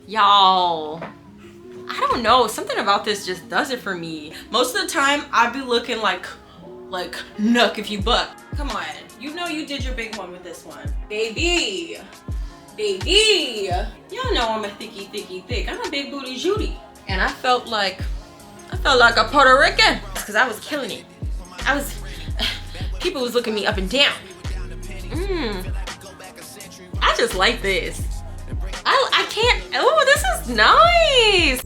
Y'all, I don't know, something about this just does it for me. Most of the time I be looking like nuck if you buck. Come on, you know you did your big one with this one. Baby, y'all know I'm a thick. I'm a big booty Judy. And I felt like a Puerto Rican because I was killing it. People was looking me up and down. I just like this. I can't, oh, this is nice.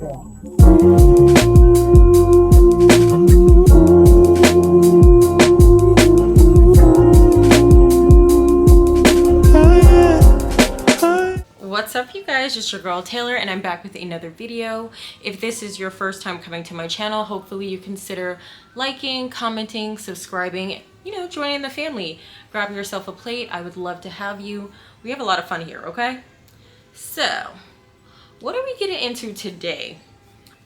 What's up, you guys? It's your girl Taylor and I'm back with another video. If this is your first time coming to my channel, hopefully you consider liking, commenting, subscribing, you know, joining the family. Grab yourself a plate. I would love to have you. We have a lot of fun here, okay? So, what are we getting into today?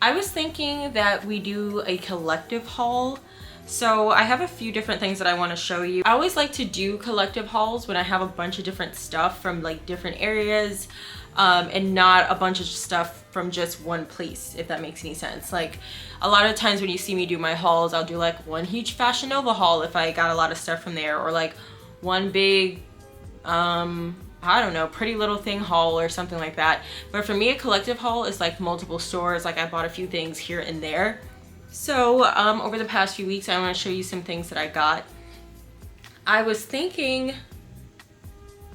I was thinking that we do a collective haul. So I have a few different things that I want to show you. I always like to do collective hauls when I have a bunch of different stuff from like different areas and not a bunch of stuff from just one place, if that makes any sense. Like a lot of times when you see me do my hauls, I'll do like one huge Fashion Nova haul if I got a lot of stuff from there, or like one big I don't know, Pretty Little Thing haul or something like that. But for me, a collective haul is like multiple stores. Like I bought a few things here and there. So over the past few weeks, I want to show you some things that I got. I was thinking,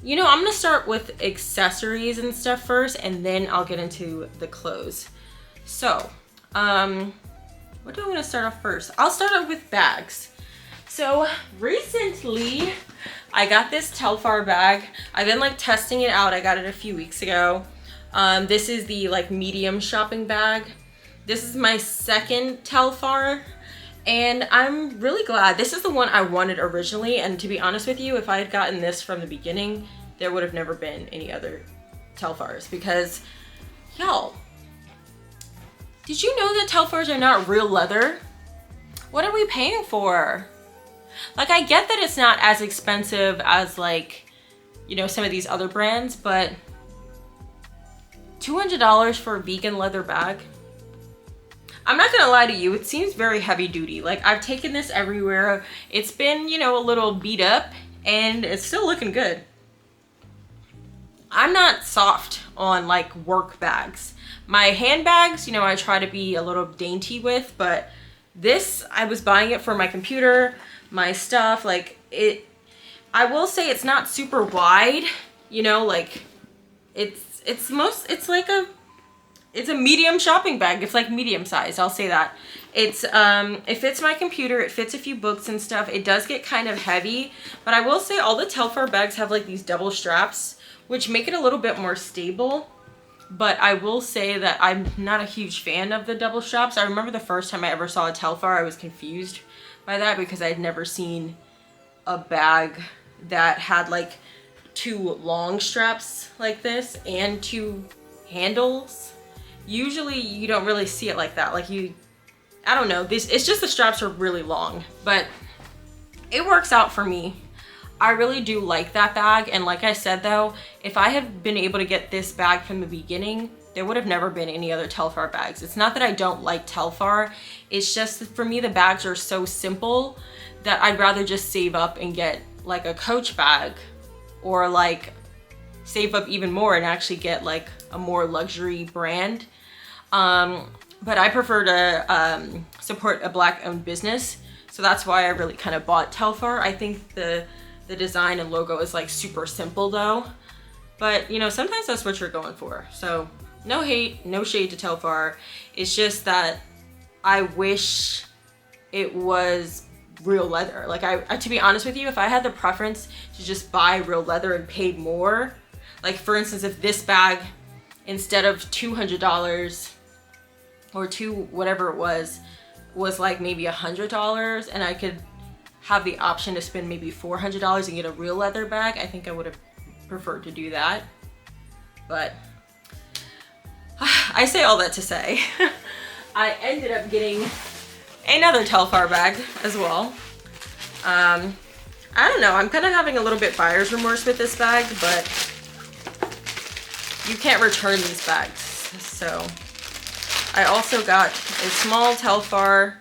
you know, I'm going to start with accessories and stuff first, and then I'll get into the clothes. So what do I want to start off first? I'll start off with bags. So recently I got this Telfar bag. I've been like testing it out. I got it a few weeks ago. This is the like medium shopping bag. This is my second Telfar and I'm really glad. This is the one I wanted originally, and to be honest with you, if I had gotten this from the beginning, there would have never been any other Telfars, because y'all, did you know that Telfars are not real leather? What are we paying for? Like, I get that it's not as expensive as like, you know, some of these other brands, but $200 for a vegan leather bag? I'm not gonna lie to you, it seems very heavy duty. Like I've taken this everywhere. It's been, you know, a little beat up and it's still looking good. I'm not soft on like work bags. My handbags, you know, I try to be a little dainty with, but this, I was buying it for my computer, my stuff, like it, I will say it's not super wide, you know, like it's a medium shopping bag. It's like medium size, I'll say that. It's it fits my computer, it fits a few books and stuff. It does get kind of heavy, but I will say all the Telfar bags have like these double straps, which make it a little bit more stable. But I will say that I'm not a huge fan of the double straps. I remember the first time I ever saw a Telfar, I was confused by that because I'd never seen a bag that had like two long straps like this and two handles. Usually you don't really see it like that. Like I don't know, it's just the straps are really long, but it works out for me. I really do like that bag, and like I said though, if I had been able to get this bag from the beginning, there would have never been any other Telfar bags. It's not that I don't like Telfar, it's just for me the bags are so simple that I'd rather just save up and get like a Coach bag, or like save up even more and actually get like a more luxury brand. But I prefer to support a Black-owned business, so that's why I really kind of bought Telfar. I think the design and logo is like super simple though, but you know, sometimes that's what you're going for. So no hate, no shade to Telfar. It's just that I wish it was real leather. Like I to be honest with you, if I had the preference to just buy real leather and pay more, like for instance, if this bag, instead of $200 or whatever it was like maybe $100, and I could have the option to spend maybe $400 and get a real leather bag, I think I would have preferred to do that. But I say all that to say, I ended up getting another Telfar bag as well. I don't know, I'm kind of having a little bit buyer's remorse with this bag, but you can't return these bags. So I also got a small Telfar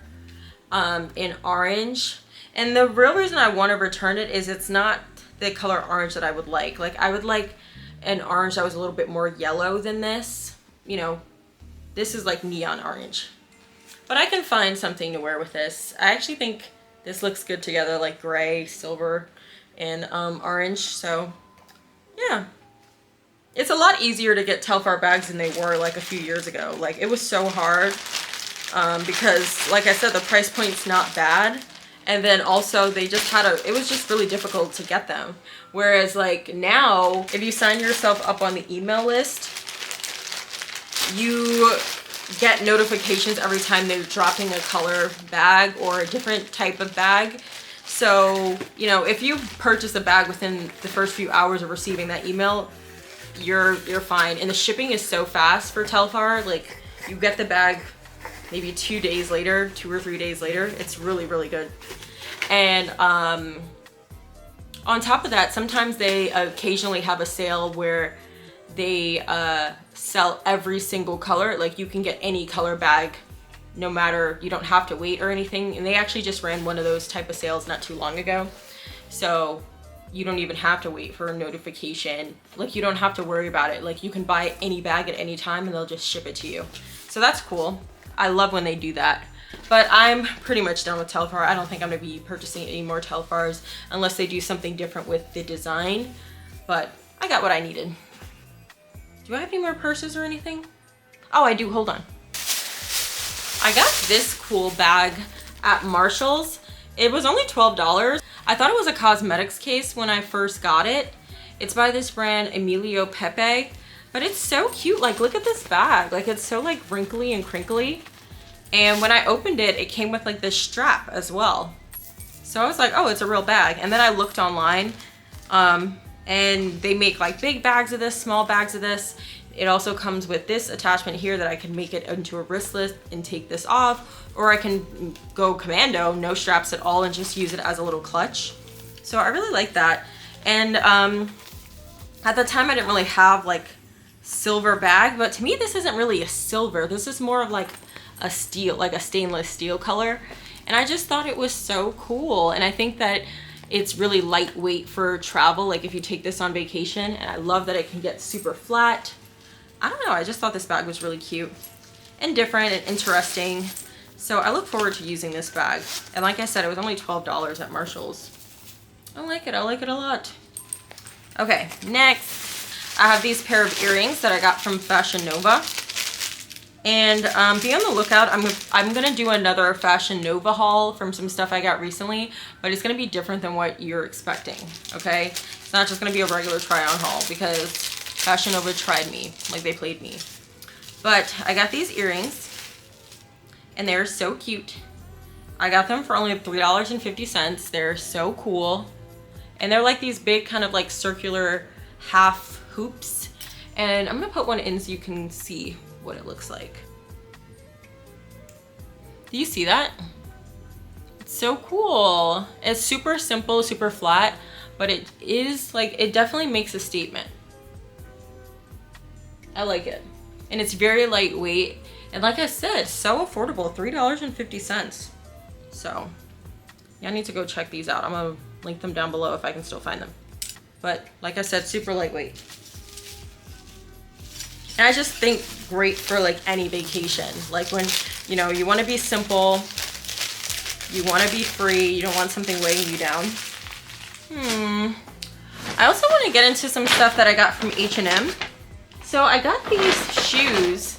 in orange. And the real reason I want to return it is it's not the color orange that I would like. Like, I would like an orange that was a little bit more yellow than this. You know, this is like neon orange. But I can find something to wear with this. I actually think this looks good together, like gray, silver, and orange. So, yeah. It's a lot easier to get Telfar bags than they were like a few years ago. Like, it was so hard because, like I said, the price point's not bad. And then also they just had it was just really difficult to get them. Whereas like now, if you sign yourself up on the email list, you get notifications every time they're dropping a color bag or a different type of bag. So, you know, if you purchase a bag within the first few hours of receiving that email, you're fine. And the shipping is so fast for Telfar. Like, you get the bag maybe 2 days later, 2 or 3 days later. It's really, really good. And on top of that, sometimes they occasionally have a sale where they sell every single color. Like, you can get any color bag, no matter, you don't have to wait or anything. And they actually just ran one of those type of sales not too long ago. So you don't even have to wait for a notification. Like, you don't have to worry about it. Like, you can buy any bag at any time and they'll just ship it to you. So that's cool. I love when they do that. But I'm pretty much done with Telfar. I don't think I'm gonna be purchasing any more Telfars unless they do something different with the design. But I got what I needed. Do I have any more purses or anything? Oh, I do, hold on. I got this cool bag at Marshall's. It was only $12. I thought it was a cosmetics case when I first got it. It's by this brand, Emilio Pepe. But it's so cute. Like, look at this bag. Like, it's so like wrinkly and crinkly. And when I opened it, it came with like this strap as well. So I was like, oh, it's a real bag. And then I looked online and they make like big bags of this, small bags of this. It also comes with this attachment here that I can make it into a wristlet and take this off, or I can go commando, no straps at all, and just use it as a little clutch. So I really like that. And at the time I didn't really have like silver bag, but to me this isn't really a silver. This is more of like a steel, like a stainless steel color. And I just thought it was so cool. And I think that it's really lightweight for travel, like if you take this on vacation. And I love that it can get super flat. I don't know, I just thought this bag was really cute and different and interesting. So I look forward to using this bag. And like I said, it was only $12 at Marshall's. I like it a lot. Okay, next I have these pair of earrings that I got from Fashion Nova. And be on the lookout. I'm gonna do another Fashion Nova haul from some stuff I got recently, but it's gonna be different than what you're expecting, okay? It's not just gonna be a regular try on haul because Fashion Nova tried me, like they played me. But I got these earrings and they're so cute. I got them for only $3.50. They're so cool. And they're like these big kind of like circular half hoops. And I'm gonna put one in so you can see what it looks like. Do you see that? It's so cool. It's super simple, super flat, but it is like, it definitely makes a statement. I like it. And it's very lightweight. And like I said, so affordable, $3.50. So yeah, I need to go check these out. I'm gonna link them down below if I can still find them. But like I said, super lightweight. And I just think great for like any vacation. Like when, you know, you want to be simple, you want to be free, you don't want something weighing you down. I also want to get into some stuff that I got from H&M. So I got these shoes.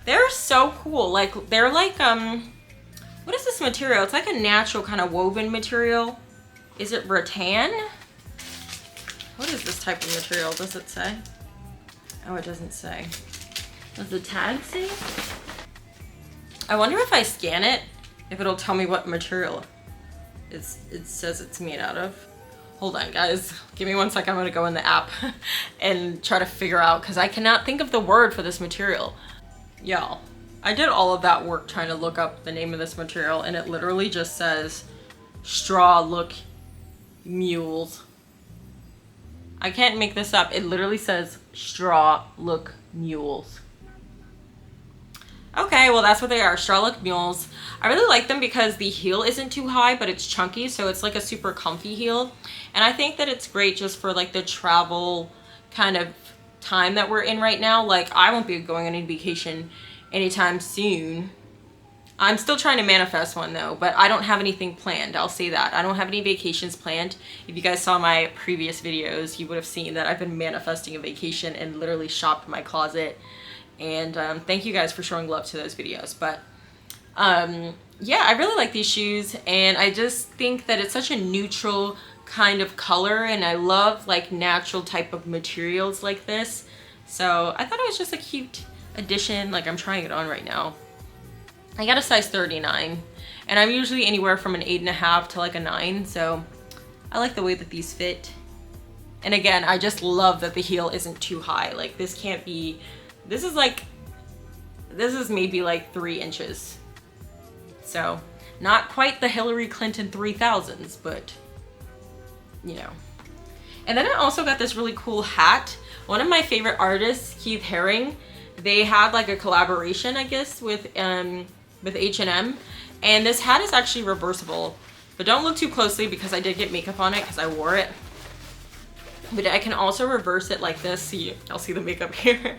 They're so cool. Like, they're like, what is this material? It's like a natural kind of woven material. Is it rattan? What is this type of material? Does it say? Oh, it doesn't say. Does the tag say? I wonder if I scan it, if it'll tell me what material it says it's made out of. Hold on, guys. Give me 1 second. I'm gonna go in the app and try to figure out, because I cannot think of the word for this material. Y'all, I did all of that work trying to look up the name of this material, and it literally just says straw look mules. I can't make this up. It literally says straw look mules. Okay, well that's what they are, Charlotte mules. I really like them because the heel isn't too high, but it's chunky, so it's like a super comfy heel. And I think that it's great just for like the travel kind of time that we're in right now. Like I won't be going on any vacation anytime soon. I'm still trying to manifest one though, but I don't have anything planned. I'll say that. I don't have any vacations planned. If you guys saw my previous videos, you would have seen that I've been manifesting a vacation and literally shopped my closet. And thank you guys for showing love to those videos. But yeah, I really like these shoes, and I just think that it's such a neutral kind of color, and I love like natural type of materials like this. So I thought it was just a cute addition. Like I'm trying it on right now. I got a size 39, and I'm usually anywhere from an 8.5 to like a 9. So I like the way that these fit. And again, I just love that the heel isn't too high. Like this can't be, this is maybe like 3 inches. So not quite the Hillary Clinton 3000s, but you know. And then I also got this really cool hat. One of my favorite artists, Keith Haring, they had like a collaboration, I guess, with H&M. And this hat is actually reversible, but don't look too closely because I did get makeup on it because I wore it. But I can also reverse it like this. See, I'll see the makeup here.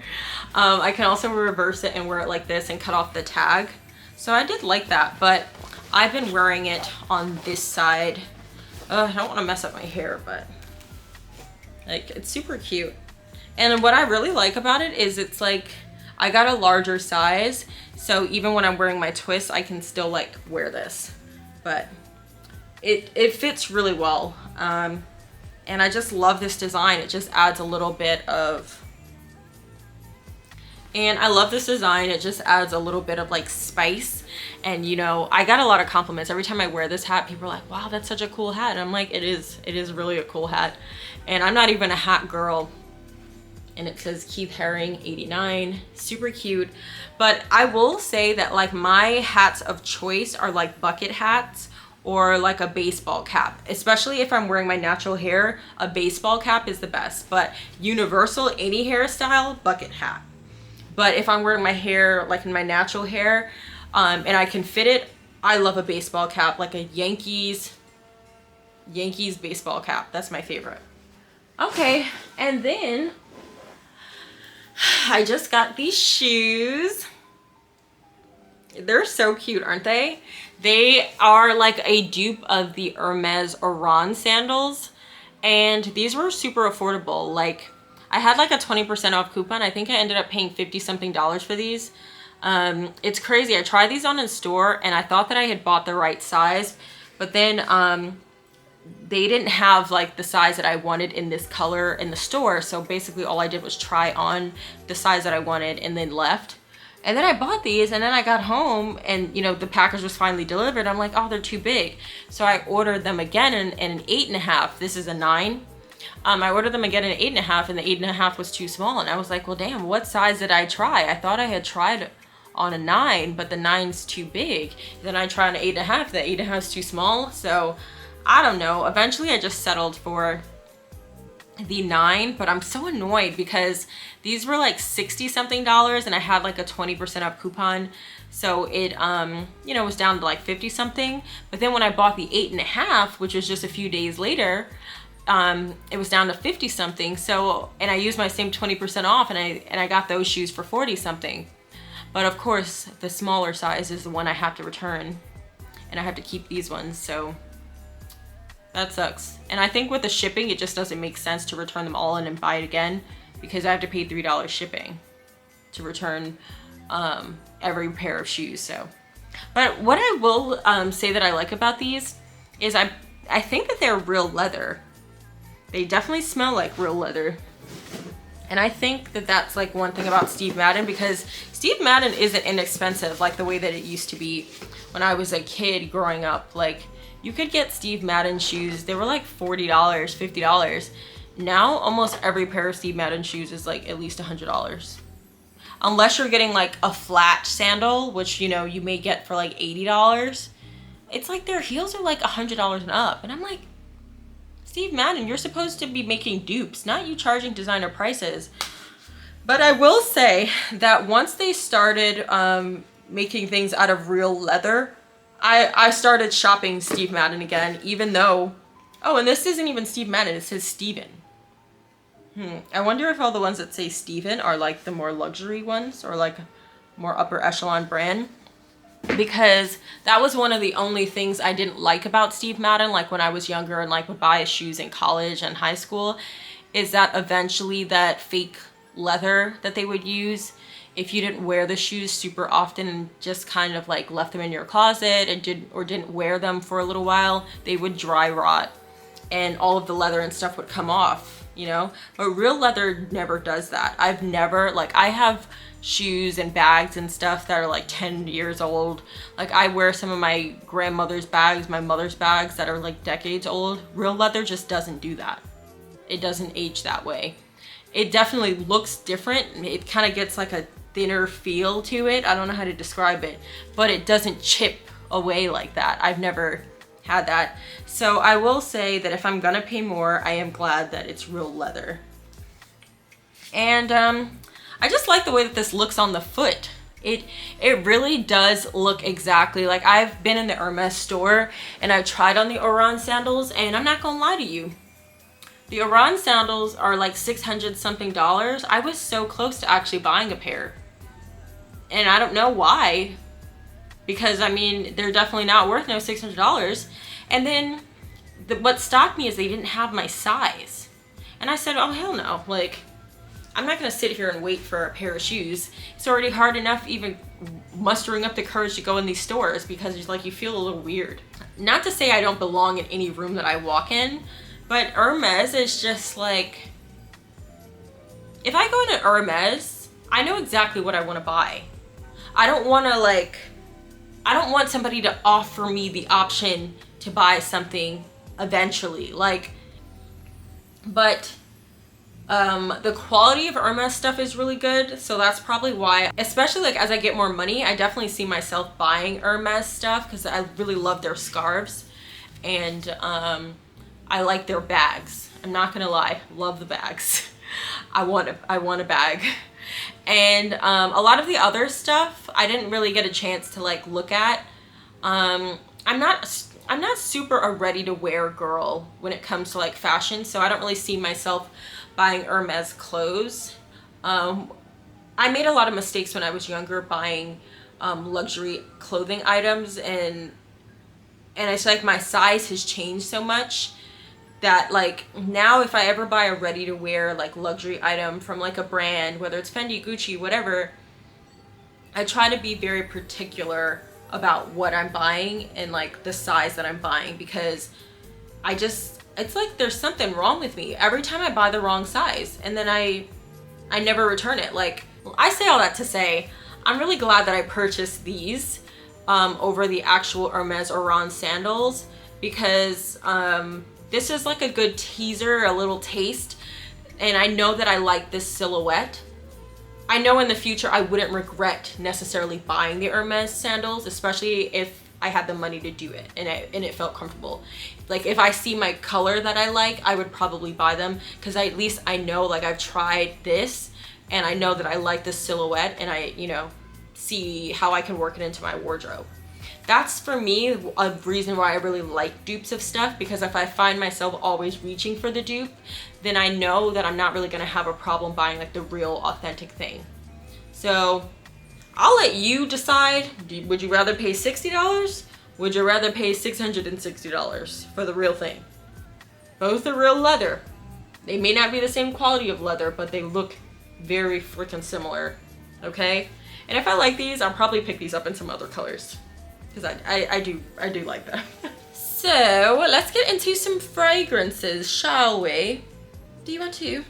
I can also reverse it and wear it like this and cut off the tag. So I did like that, but I've been wearing it on this side. I don't want to mess up my hair, but like it's super cute. And what I really like about it is it's like I got a larger size, so even when I'm wearing my twists, I can still like wear this. But it fits really well. And I just love this design. It just adds a little bit of, and I love this design. It just adds a little bit of like spice. And you know, I got a lot of compliments. Every time I wear this hat, people are like, wow, that's such a cool hat. And I'm like, it is really a cool hat. And I'm not even a hat girl. And it says Keith Haring 89, super cute. But I will say that like my hats of choice are like bucket hats or like a baseball cap. Especially if I'm wearing my natural hair, a baseball cap is the best. But universal, any hairstyle, bucket hat. But if I'm wearing my hair like in my natural hair and I can fit it, I love a baseball cap, like a Yankees baseball cap. That's my favorite. Okay, and then I just got these shoes. They're so cute, aren't they? They are like a dupe of the Hermes Oran sandals. And these were super affordable. Like I had like a 20% off coupon. I think I ended up paying $50 something for these. It's crazy. I tried these on in store and I thought that I had bought the right size, but then they didn't have like the size that I wanted in this color in the store. So basically all I did was try on the size that I wanted and then left. And then I bought these and then I got home and you know, the package was finally delivered. I'm like, oh, they're too big. So I ordered them again in an 8.5. This is a 9. I ordered them again in an 8.5 and the 8.5 was too small. And I was like, well, damn, what size did I try? I thought I had tried on a 9, but the 9's too big. Then I tried an 8.5, the 8.5 is too small. So I don't know. Eventually I just settled for the 9, but I'm so annoyed because these were like $60 something and I had like a 20% off coupon. So it, you know, was down to like 50 something. But then when I bought the 8.5, which was just a few days later, it was down to 50 something. So, and I used my same 20% off and I got those shoes for 40 something. But of course the smaller size is the one I have to return and I have to keep these ones. So that sucks. And I think with the shipping, it just doesn't make sense to return them all in and buy it again because I have to pay $3 shipping to return every pair of shoes. So, but what I will say that I like about these is I think that they're real leather. They definitely smell like real leather. And I think that that's like one thing about Steve Madden, because Steve Madden isn't inexpensive like the way that it used to be when I was a kid growing up. Like you could get Steve Madden shoes. They were like $40, $50. Now almost every pair of Steve Madden shoes is like at least $100. Unless you're getting like a flat sandal, which you know you may get for like $80. It's like their heels are like $100 and up. And I'm like, Steve Madden, you're supposed to be making dupes, not you charging designer prices. But I will say that once they started making things out of real leather, I started shopping Steve Madden again, even though, oh, and this isn't even Steve Madden, it says Steven. I wonder if all the ones that say Steven are like the more luxury ones or like more upper echelon brand. Because that was one of the only things I didn't like about Steve Madden, like when I was younger and like would buy his shoes in college and high school, is that eventually that fake leather that they would use, if you didn't wear the shoes super often and just kind of like left them in your closet and didn't wear them for a little while, they would dry rot and all of the leather and stuff would come off, you know? But real leather never does that. I've never, like, I have shoes and bags and stuff that are like 10 years old. Like, I wear some of my grandmother's bags, my mother's bags that are like decades old. Real leather just doesn't do that. It doesn't age that way. It definitely looks different. It kind of gets like a thinner feel to it. I don't know how to describe it, but it doesn't chip away like that. I've never had that. So I will say that if I'm gonna pay more, I am glad that it's real leather. And I just like the way that this looks on the foot. It really does look exactly like, I've been in the Hermes store and I've tried on the Oran sandals, and I'm not gonna lie to you, the Oran sandals are like $600 something. I was so close to actually buying a pair, and I don't know why, because I mean, they're definitely not worth no $600. And then what stopped me is they didn't have my size, and I said, oh hell no, like, I'm not gonna sit here and wait for a pair of shoes. It's already hard enough even mustering up the courage to go in these stores, because it's like you feel a little weird. Not to say I don't belong in any room that I walk in, but Hermes is just like, if I go into Hermes, I know exactly what I want to buy. I don't want to like, I don't want somebody to offer me the option to buy something eventually, like, but the quality of Hermes stuff is really good, so that's probably why, especially like as I get more money, I definitely see myself buying Hermes stuff, because I really love their scarves, and I like their bags. I'm not gonna lie, love the bags. I want a bag. And a lot of the other stuff I didn't really get a chance to like look at. I'm not super a ready to wear girl when it comes to like fashion, so I don't really see myself buying Hermes clothes. I made a lot of mistakes when I was younger buying luxury clothing items, and it's like my size has changed so much that like now if I ever buy a ready to wear like luxury item from like a brand, whether it's Fendi, Gucci, whatever, I try to be very particular about what I'm buying and like the size that I'm buying, because it's like there's something wrong with me every time I buy the wrong size, and then I never return it. Like, I say all that to say I'm really glad that I purchased these over the actual Hermes Oran sandals, because this is like a good teaser, a little taste, and I know that I like this silhouette. I know in the future I wouldn't regret necessarily buying the Hermes sandals, especially if I had the money to do it and it felt comfortable. Like, if I see my color that I like, I would probably buy them, because at least I know, like, I've tried this and I know that I like this silhouette, and I, you know, see how I can work it into my wardrobe. That's for me a reason why I really like dupes of stuff, because if I find myself always reaching for the dupe, then I know that I'm not really gonna have a problem buying like the real authentic thing. So I'll let you decide. Would you rather pay $60? Would you rather pay $660 for the real thing? Both are real leather. They may not be the same quality of leather, but they look very freaking similar, okay? And if I like these, I'll probably pick these up in some other colors, because I do like them. So let's get into some fragrances, shall we? Do you want to?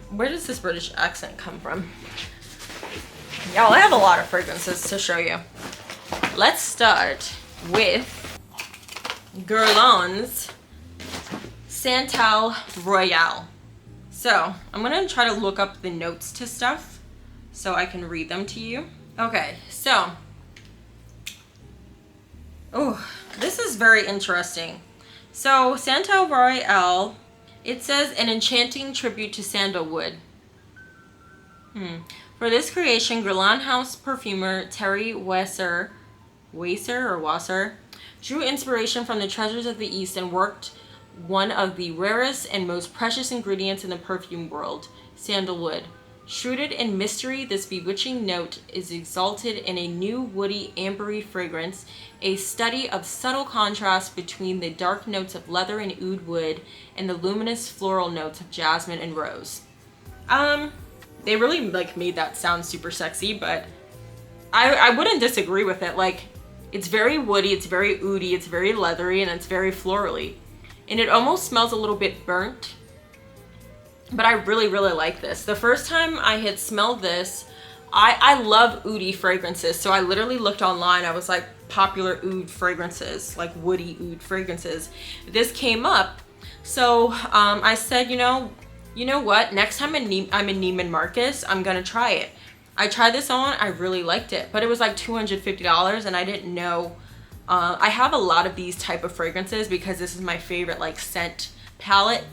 Where does this British accent come from? Y'all, I have a lot of fragrances to show you. Let's start with Guerlain's Santal Royale. So I'm gonna try to look up the notes to stuff so I can read them to you. Okay, so, oh, this is very interesting. So Santal Royale, it says an enchanting tribute to sandalwood. For this creation, Guerlain House perfumer Terry Wasser drew inspiration from the treasures of the East and worked one of the rarest and most precious ingredients in the perfume world, sandalwood. Shrouded in mystery, this bewitching note is exalted in a new woody ambery fragrance, a study of subtle contrast between the dark notes of leather and oud wood and the luminous floral notes of jasmine and rose. They really like made that sound super sexy, but I wouldn't disagree with it. Like, it's very woody, it's very oudy, it's very leathery, and it's very florally. And it almost smells a little bit burnt. But I really, really like this. The first time I had smelled this, I love oudy fragrances. So I literally looked online. I was like, popular oud fragrances, like woody oud fragrances. This came up. So I said, you know what? Next time I'm in Neiman Marcus, I'm going to try it. I tried this on. I really liked it. But it was like $250 and I didn't know. I have a lot of these type of fragrances because this is my favorite like scent palette.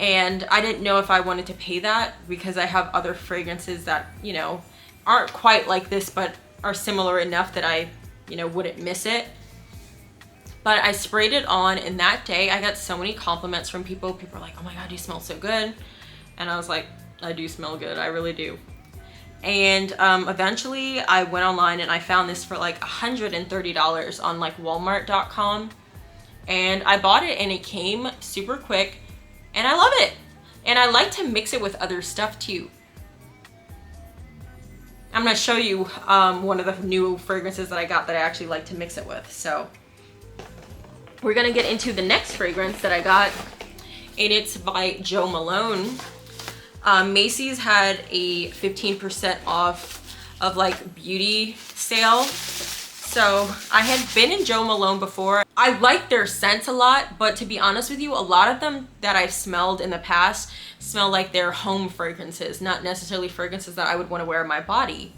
And I didn't know if I wanted to pay that because I have other fragrances that, you know, aren't quite like this, but are similar enough that I, you know, wouldn't miss it. But I sprayed it on, and that day I got so many compliments from people. People were like, oh my God, you smell so good. And I was like, I do smell good. I really do. And eventually I went online and I found this for like $130 on like Walmart.com. And I bought it and it came super quick. And I love it. And I like to mix it with other stuff too. I'm going to show you one of the new fragrances that I got that I actually like to mix it with. So we're going to get into the next fragrance that I got. And it's by Jo Malone. Macy's had a 15% off of like beauty sale. So I had been in Jo Malone before. I like their scents a lot, but to be honest with you, a lot of them that I've smelled in the past smell like they're home fragrances, not necessarily fragrances that I would want to wear on my body.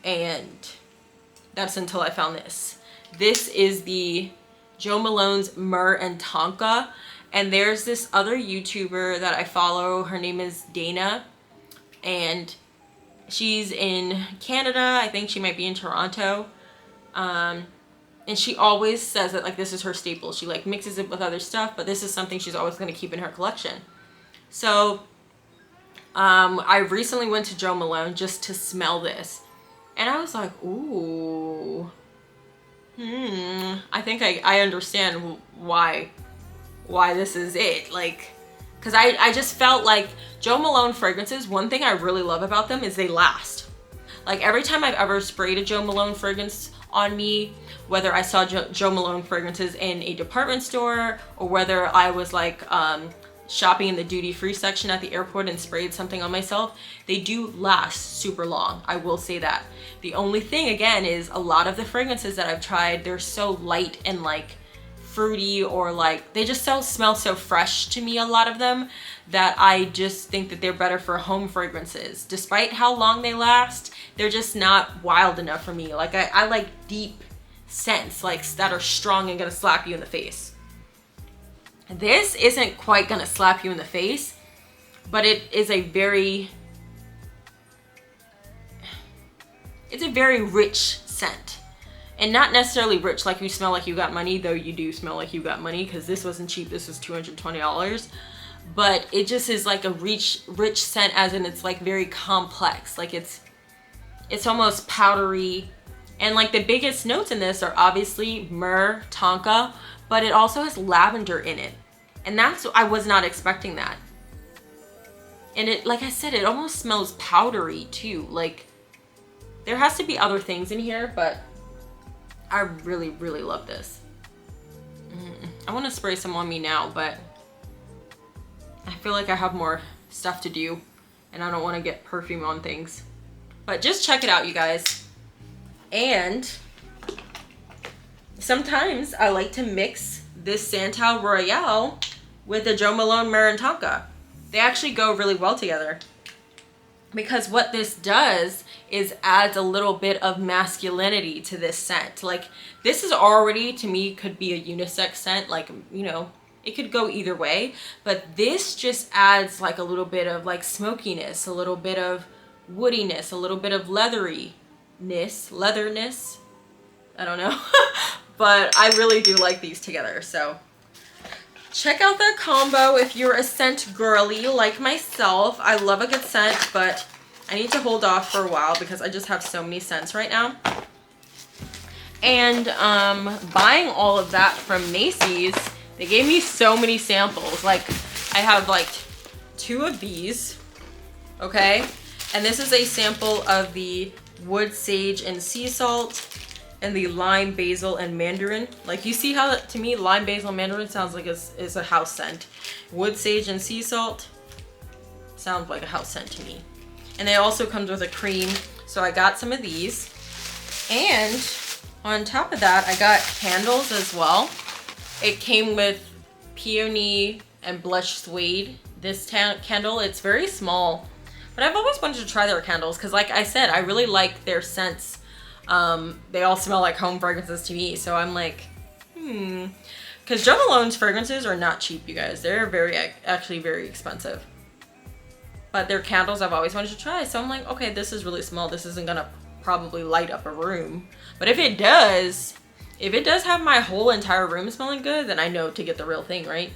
And that's until I found this. This is the Jo Malone's Myrrh and Tonka. And there's this other YouTuber that I follow. Her name is Dana. And she's in Canada. I think she might be in Toronto. And she always says that like this is her staple. She like mixes it with other stuff, but this is something she's always going to keep in her collection. So I recently went to Jo Malone just to smell this, and I was like, ooh, I think I understand why this is it. Like, because I just felt like Jo Malone fragrances, one thing I really love about them is they last. Like every time I've ever sprayed a Jo Malone fragrance on me, whether I saw Jo Malone fragrances in a department store or whether I was like shopping in the duty-free section at the airport and sprayed something on myself, they do last super long. I will say that. The only thing again is a lot of the fragrances that I've tried, they're so light and like fruity, or like they just smell so fresh to me, a lot of them, that I just think that they're better for home fragrances. Despite how long they last, they're just not wild enough for me. Like I like deep scents, like that are strong and gonna slap you in the face. This isn't quite gonna slap you in the face, but it's a very rich scent. And not necessarily rich like you smell like you got money, though you do smell like you got money, because this wasn't cheap. This was $220. But it just is like a rich scent, as in it's like very complex. Like it's almost powdery. And like the biggest notes in this are obviously myrrh, tonka, but it also has lavender in it. And I was not expecting that. And it, like I said, it almost smells powdery too. Like there has to be other things in here, but I really, really love this. I want to spray some on me now, but I feel like I have more stuff to do and I don't want to get perfume on things. But just check it out, you guys. And sometimes I like to mix this Santal Royale with the Jo Malone Myrrh and Tonka. They actually go really well together, because what this does is adds a little bit of masculinity to this scent. Like this is already, to me, could be a unisex scent. Like, you know, it could go either way, but this just adds like a little bit of like smokiness, a little bit of woodiness, a little bit of leatheriness, I don't know. But I really do like these together. So check out that combo if you're a scent girly like myself. I love a good scent, but I need to hold off for a while because I just have so many scents right now. And buying all of that from Macy's, they gave me so many samples. Like I have like 2 of these, okay? And this is a sample of the wood, sage, and sea salt, and the lime, basil, and mandarin. Like you see how, to me, lime, basil, and mandarin sounds like it's a house scent. Wood, sage, and sea salt sounds like a house scent to me. And it also comes with a cream. So I got some of these. And on top of that, I got candles as well. It came with peony and blush suede. This candle, it's very small, but I've always wanted to try their candles because like I said, I really like their scents. They all smell like home fragrances to me. So I'm like, because Jo Malone's fragrances are not cheap, you guys. They're actually very expensive. But their candles I've always wanted to try. So I'm like, okay, this is really small. This isn't gonna probably light up a room. But if it does have my whole entire room smelling good, then I know to get the real thing, right?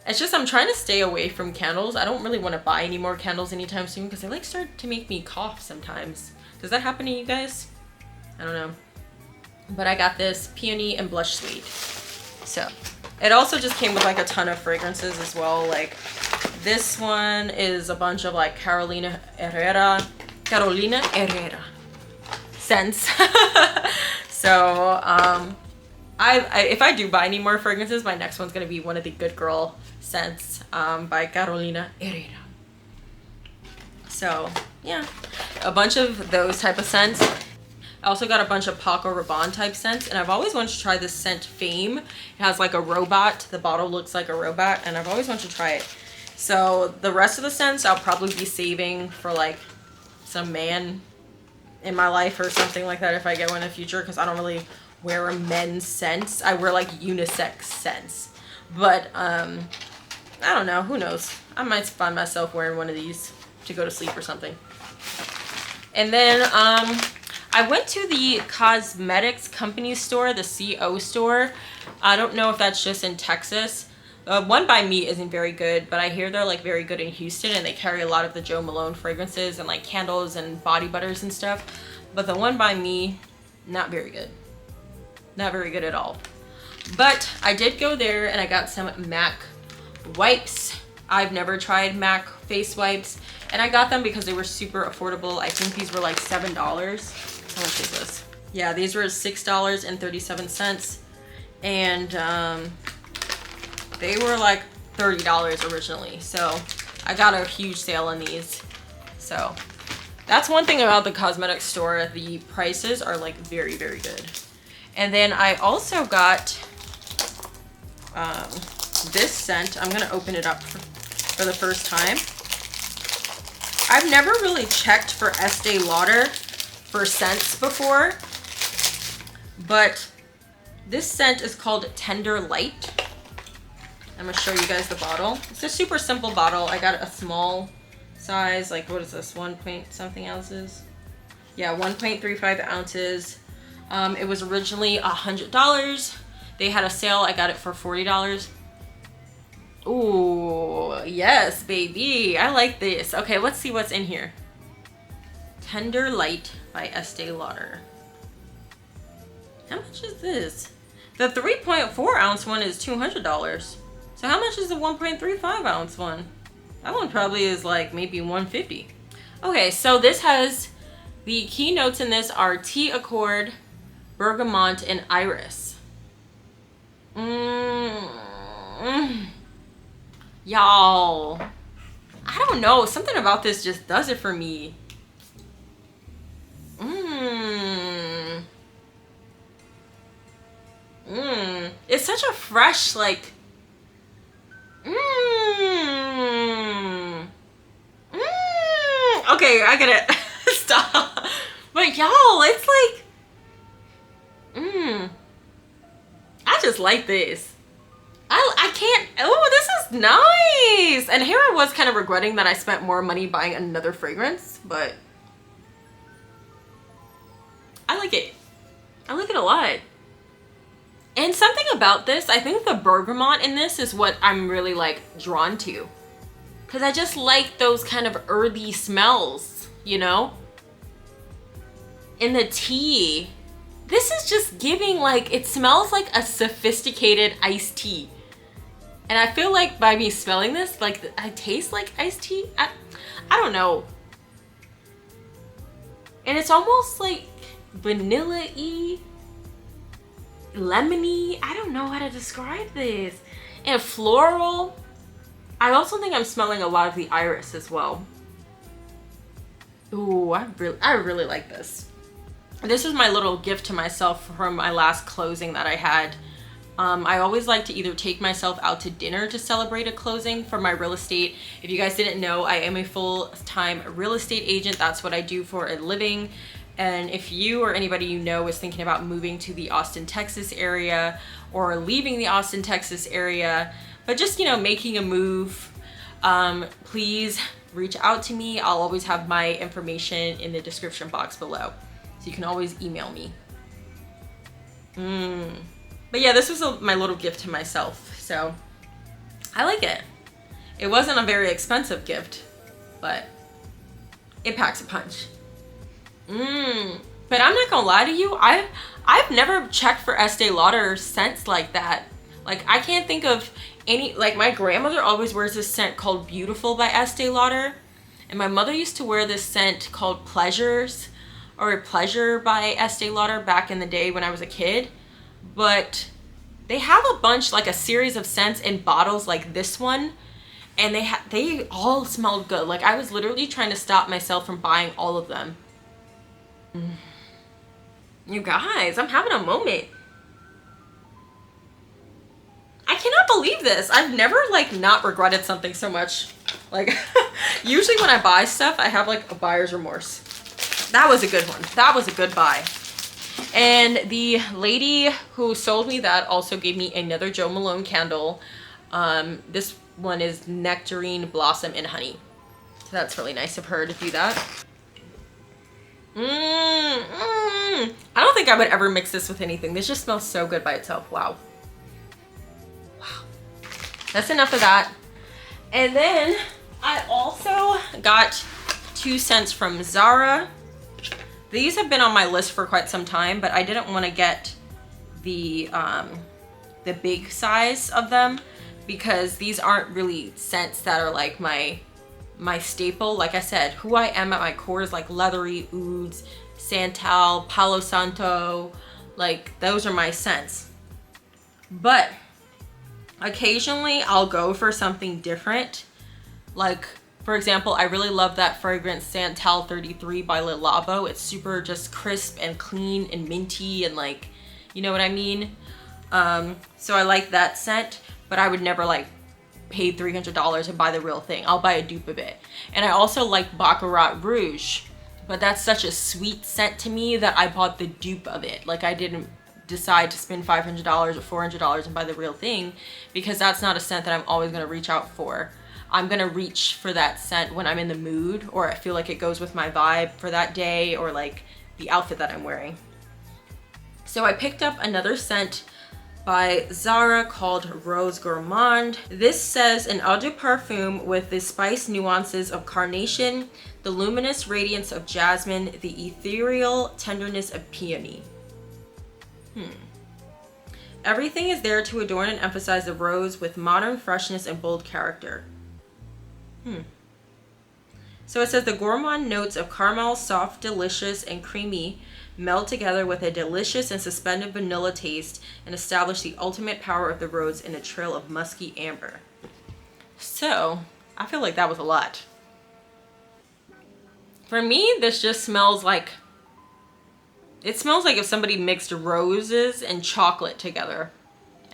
It's just I'm trying to stay away from candles. I don't really want to buy any more candles anytime soon because they like start to make me cough sometimes. Does that happen to you guys? I don't know. But I got this peony and blush suede. So it also just came with like a ton of fragrances as well. Like this one is a bunch of like Carolina Herrera scents. So if I do buy any more fragrances, my next one's gonna be one of the Good Girl scents by Carolina Herrera. So yeah, a bunch of those type of scents. I also got a bunch of Paco Rabanne type scents, and I've always wanted to try this scent Fame. It has like a robot. The bottle looks like a robot, and I've always wanted to try it. So the rest of the scents I'll probably be saving for like some man in my life or something like that if I get one in the future, because I don't really wear men's scents. I wear like unisex scents. But I don't know, who knows? I might find myself wearing one of these to go to sleep or something. And then I went to the cosmetics company store, the CO store. I don't know if that's just in Texas. One by Me isn't very good, but I hear they're like very good in Houston, and they carry a lot of the Jo Malone fragrances and like candles and body butters and stuff. But the One by Me, not very good. Not very good at all. But I did go there and I got some MAC wipes. I've never tried MAC face wipes, and I got them because they were super affordable. I think these were like $7. How much is this? Yeah, these were $6.37, and they were like $30 originally. So I got a huge sale on these. So that's one thing about the cosmetics store. The prices are like very, very good. And then I also got this scent. I'm gonna open it up for the first time. I've never really checked for Estee Lauder for scents before, but this scent is called Tender Light. I'm gonna show you guys the bottle. It's a super simple bottle. I got a small size, like what is this, 1 point something ounces? Yeah, 1.35 ounces. It was originally $100. They had a sale. I got it for $40. Ooh, yes, baby. I like this. Okay, let's see what's in here. Tender Light by Estee Lauder. How much is this? The 3.4 ounce one is $200. So how much is the 1.35 ounce one? That one probably is like maybe $150. Okay, so this has, the key notes in this are tea accord, bergamot, and iris. Y'all, I don't know, something about this just does it for me. It's such a fresh, like, okay, I gotta stop. But y'all, it's like, I just like this. can't. Oh, this is nice. And here I was kind of regretting that I spent more money buying another fragrance, but I like it. I like it a lot. And something about this, I think the bergamot in this is what I'm really like drawn to. Because I just like those kind of earthy smells, you know? In the tea, this is just giving like, it smells like a sophisticated iced tea. And I feel like by me smelling this, like I taste like iced tea. I don't know. And it's almost like vanilla-y, lemony. I don't know how to describe this. And floral. I also think I'm smelling a lot of the iris as well. Ooh, I really like this. This is my little gift to myself from my last closing that I had. I always like to either take myself out to dinner to celebrate a closing for my real estate. If you guys didn't know, I am a full-time real estate agent. That's what I do for a living. And if you or anybody you know is thinking about moving to the Austin, Texas area or leaving the Austin, Texas area, but just, you know, making a move, please reach out to me. I'll always have my information in the description box below. So you can always email me. But yeah, this was my little gift to myself. So I like it. It wasn't a very expensive gift, but it packs a punch. But I'm not gonna lie to you, I've never checked for Estee Lauder scents like that. Like I can't think of any, like my grandmother always wears this scent called Beautiful by Estee Lauder. And my mother used to wear this scent called Pleasures or Pleasure by Estee Lauder back in the day when I was a kid. But they have a bunch, like a series of scents in bottles like this one. And they all smelled good. Like I was literally trying to stop myself from buying all of them. You guys, I'm having a moment. I cannot believe this. I've never like not regretted something so much. Like usually when I buy stuff, I have like a buyer's remorse. That was a good one. That was a good buy. And the lady who sold me that also gave me another Jo Malone candle. This one is Nectarine Blossom and Honey. So that's really nice of her to do that. I don't think I would ever mix this with anything. This just smells so good by itself. Wow. Wow. That's enough of that. And then I also got 2 scents from Zara. These have been on my list for quite some time, but I didn't want to get the big size of them because these aren't really scents that are like my staple. Like I said, who I am at my core is like leathery ouds, santal, palo santo. Like those are my scents. But occasionally I'll go for something different. Like for example, I really love that fragrance Santal 33 by Le Labo. It's super just crisp and clean and minty and like, you know what I mean? So I like that scent, but I would never like pay $300 and buy the real thing. I'll buy a dupe of it. And I also like Baccarat Rouge, but that's such a sweet scent to me that I bought the dupe of it. Like I didn't decide to spend $500 or $400 and buy the real thing because that's not a scent that I'm always gonna reach out for. I'm gonna reach for that scent when I'm in the mood or I feel like it goes with my vibe for that day or like the outfit that I'm wearing. So I picked up another scent by Zara called Rose Gourmand. This says an eau de parfum with the spice nuances of carnation, the luminous radiance of jasmine, the ethereal tenderness of peony. Everything is there to adorn and emphasize the rose with modern freshness and bold character. So it says the gourmand notes of caramel, soft, delicious, and creamy meld together with a delicious and suspended vanilla taste and establish the ultimate power of the rose in a trail of musky amber. So I feel like that was a lot. For me, this just smells like, it smells like if somebody mixed roses and chocolate together.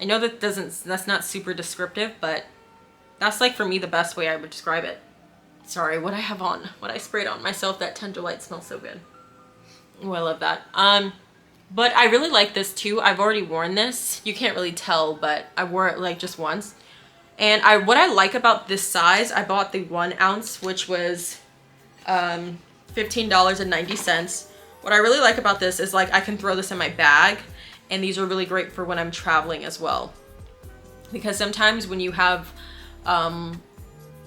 I know that's not super descriptive, but that's like for me the best way I would describe it. Sorry, what I sprayed on myself, that Tender Light smells so good. Oh, I love that. But I really like this too. I've already worn this. You can't really tell, but I wore it like just once. And what I like about this size, I bought the 1 ounce, which was $15.90. What I really like about this is like I can throw this in my bag, and these are really great for when I'm traveling as well. Because sometimes when you have,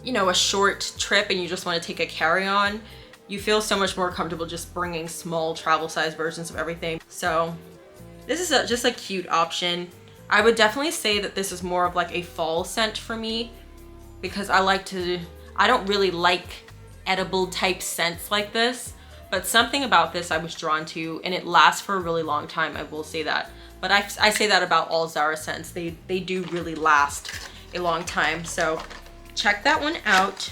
you know, a short trip and you just want to take a carry-on, you feel so much more comfortable just bringing small travel size versions of everything. So this is just a cute option. I would definitely say that this is more of like a fall scent for me, because I don't really like edible type scents like this, but something about this I was drawn to, and it lasts for a really long time, I will say that. But I say that about all Zara scents. They do really last a long time. So check that one out.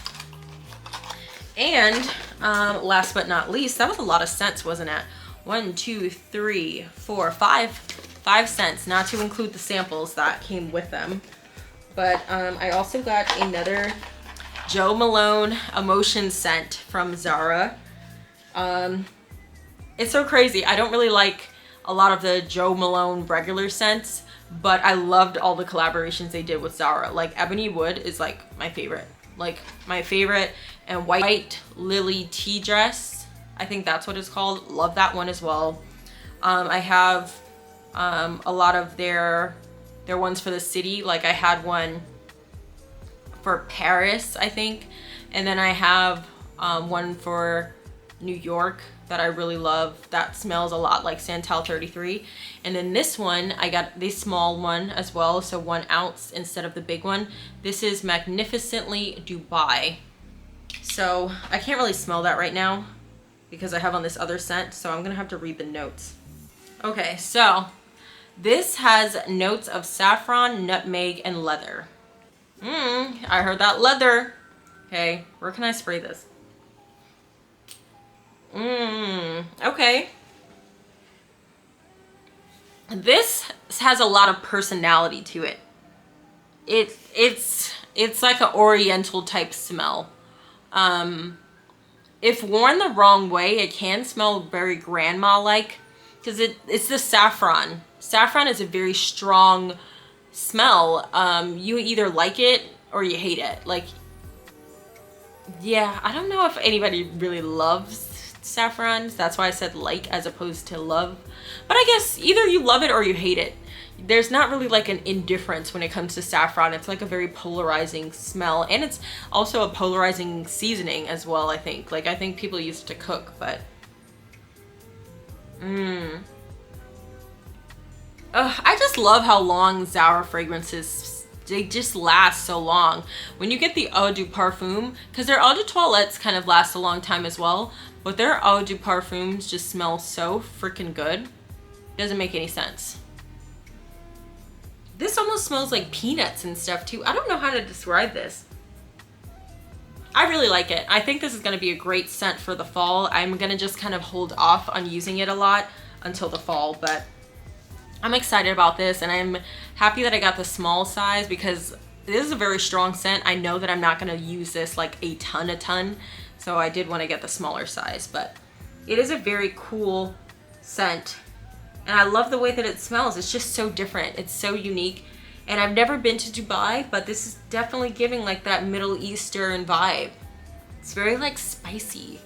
And last but not least, that was a lot of scents, wasn't it? 1, 2, 3, 4, 5 scents, not to include the samples that came with them. But I also got another Jo Malone Emotion scent from Zara. It's so crazy. I don't really like a lot of the Jo Malone regular scents, but I loved all the collaborations they did with Zara. Like Ebony Wood is like my favorite. And White Lily Tea Dress, I think that's what it's called. Love that one as well. I have a lot of their ones for the city. Like I had one for Paris, I think, and then I have one for New York that I really love that smells a lot like Santal 33. And then this one, I got the small one as well, so 1 ounce instead of the big one. This is Magnificently Dubai. So I can't really smell that right now because I have on this other scent, so I'm gonna have to read the notes. Okay, so this has notes of saffron, nutmeg, and leather. I heard that leather. Okay, where can I spray this? Okay. This has a lot of personality to it. It's like an oriental type smell. If worn the wrong way, it can smell very grandma-like, because it's the saffron. Saffron is a very strong smell. You either like it or you hate it. Like, yeah, I don't know if anybody really loves saffron. That's why I said like as opposed to love. But I guess either you love it or you hate it. There's not really like an indifference when it comes to saffron. It's like a very polarizing smell, and it's also a polarizing seasoning as well, I think. Like I think people use it to cook, but I just love how long Zara fragrances, they just last so long. When you get the Eau de Parfum, because their Eau de Toilettes kind of last a long time as well, but their Eau de Parfums just smell so freaking good. Doesn't make any sense. This almost smells like peanuts and stuff too. I don't know how to describe this. I really like it. I think this is going to be a great scent for the fall. I'm going to just kind of hold off on using it a lot until the fall, but I'm excited about this, and I'm happy that I got the small size because this is a very strong scent. I know that I'm not going to use this like a ton, so I did want to get the smaller size, but it is a very cool scent. And I love the way that it smells. It's just so different. It's so unique. And I've never been to Dubai, but this is definitely giving like that Middle Eastern vibe. It's very like spicy.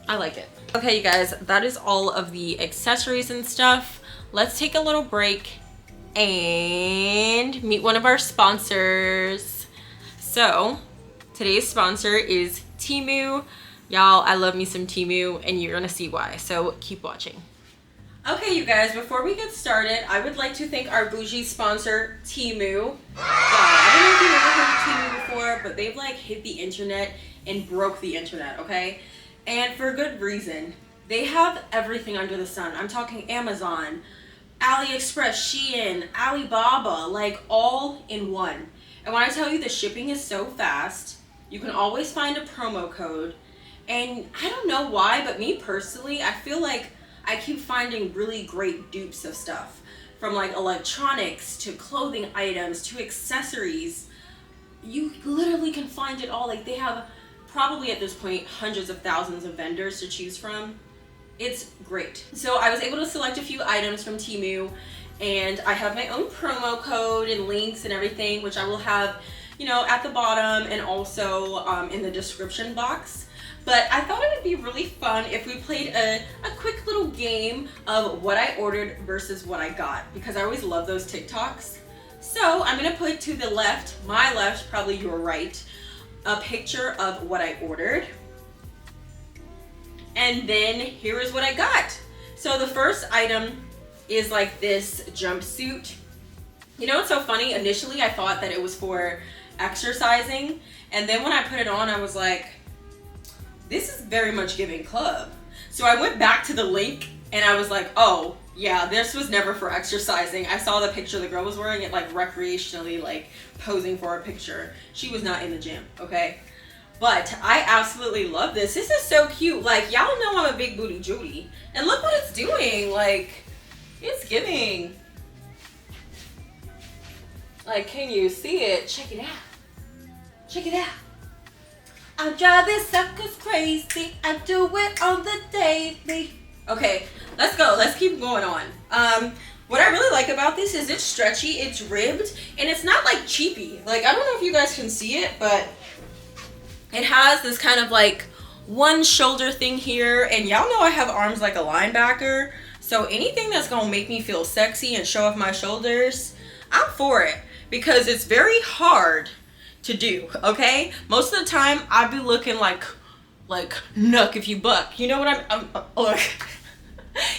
I like it. Okay, you guys, that is all of the accessories and stuff. Let's take a little break and meet one of our sponsors. So today's sponsor is Temu. Y'all, I love me some Temu, and you're gonna see why, so keep watching. Okay, you guys, before we get started, I would like to thank our bougie sponsor, Temu. I don't know if you've ever heard of Temu before, but they've like hit the internet and broke the internet, okay? And for good reason. They have everything under the sun. I'm talking Amazon, AliExpress, Shein, Alibaba, like all in one. And when I tell you the shipping is so fast, you can always find a promo code. And I don't know why, but me personally, I feel like I keep finding really great dupes of stuff. From like electronics to clothing items to accessories. You literally can find it all. Like they have probably at this point hundreds of thousands of vendors to choose from. It's great. So I was able to select a few items from Temu, And I have my own promo code and links and everything, which I will have, you know, at the bottom and also in the description box. But I thought it would be really fun if we played a quick little game of what I ordered versus what I got, because I always love those TikToks. So I'm gonna put to the left, my left, probably your right, a picture of what I ordered. And then here is what I got. So the first item is like this jumpsuit. You know what's so funny? Initially I thought that it was for exercising, and then when I put it on I was like, this is very much giving club. So I went back to the link and I was like, oh yeah, this was never for exercising. I saw the picture the girl was wearing it like recreationally, like posing for a picture. She was not in the gym, okay? But I absolutely love this. This is so cute. Like, y'all know I'm a big booty Judy. And look what it's doing. Like, it's giving. Like, can you see it? Check it out. Check it out. I drive these suckers crazy. I do it on the daily. Okay, let's go. Let's keep going on. What I really like about this is it's stretchy, it's ribbed, and it's not like cheapy. Like, I don't know if you guys can see it, but it has this kind of like one shoulder thing here, and y'all know I have arms like a linebacker, so anything that's gonna make me feel sexy and show off my shoulders, I'm for it, because it's very hard to do, okay? Most of the time I'd be looking like nuck if you buck, you know what I'm look.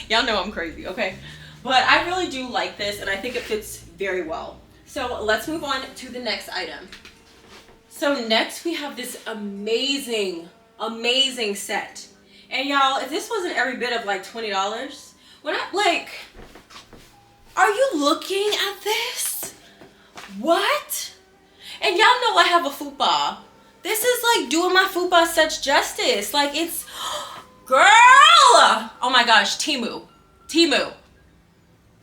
Y'all know I'm crazy, okay? But I really do like this, and I think it fits very well. So let's move on to the next item. So next we have this amazing set. And y'all, if this wasn't every bit of like $20, when I like, are you looking at this? What? And y'all know I have a fupa. This is like doing my fupa such justice. Like, it's, girl! Oh my gosh, Temu.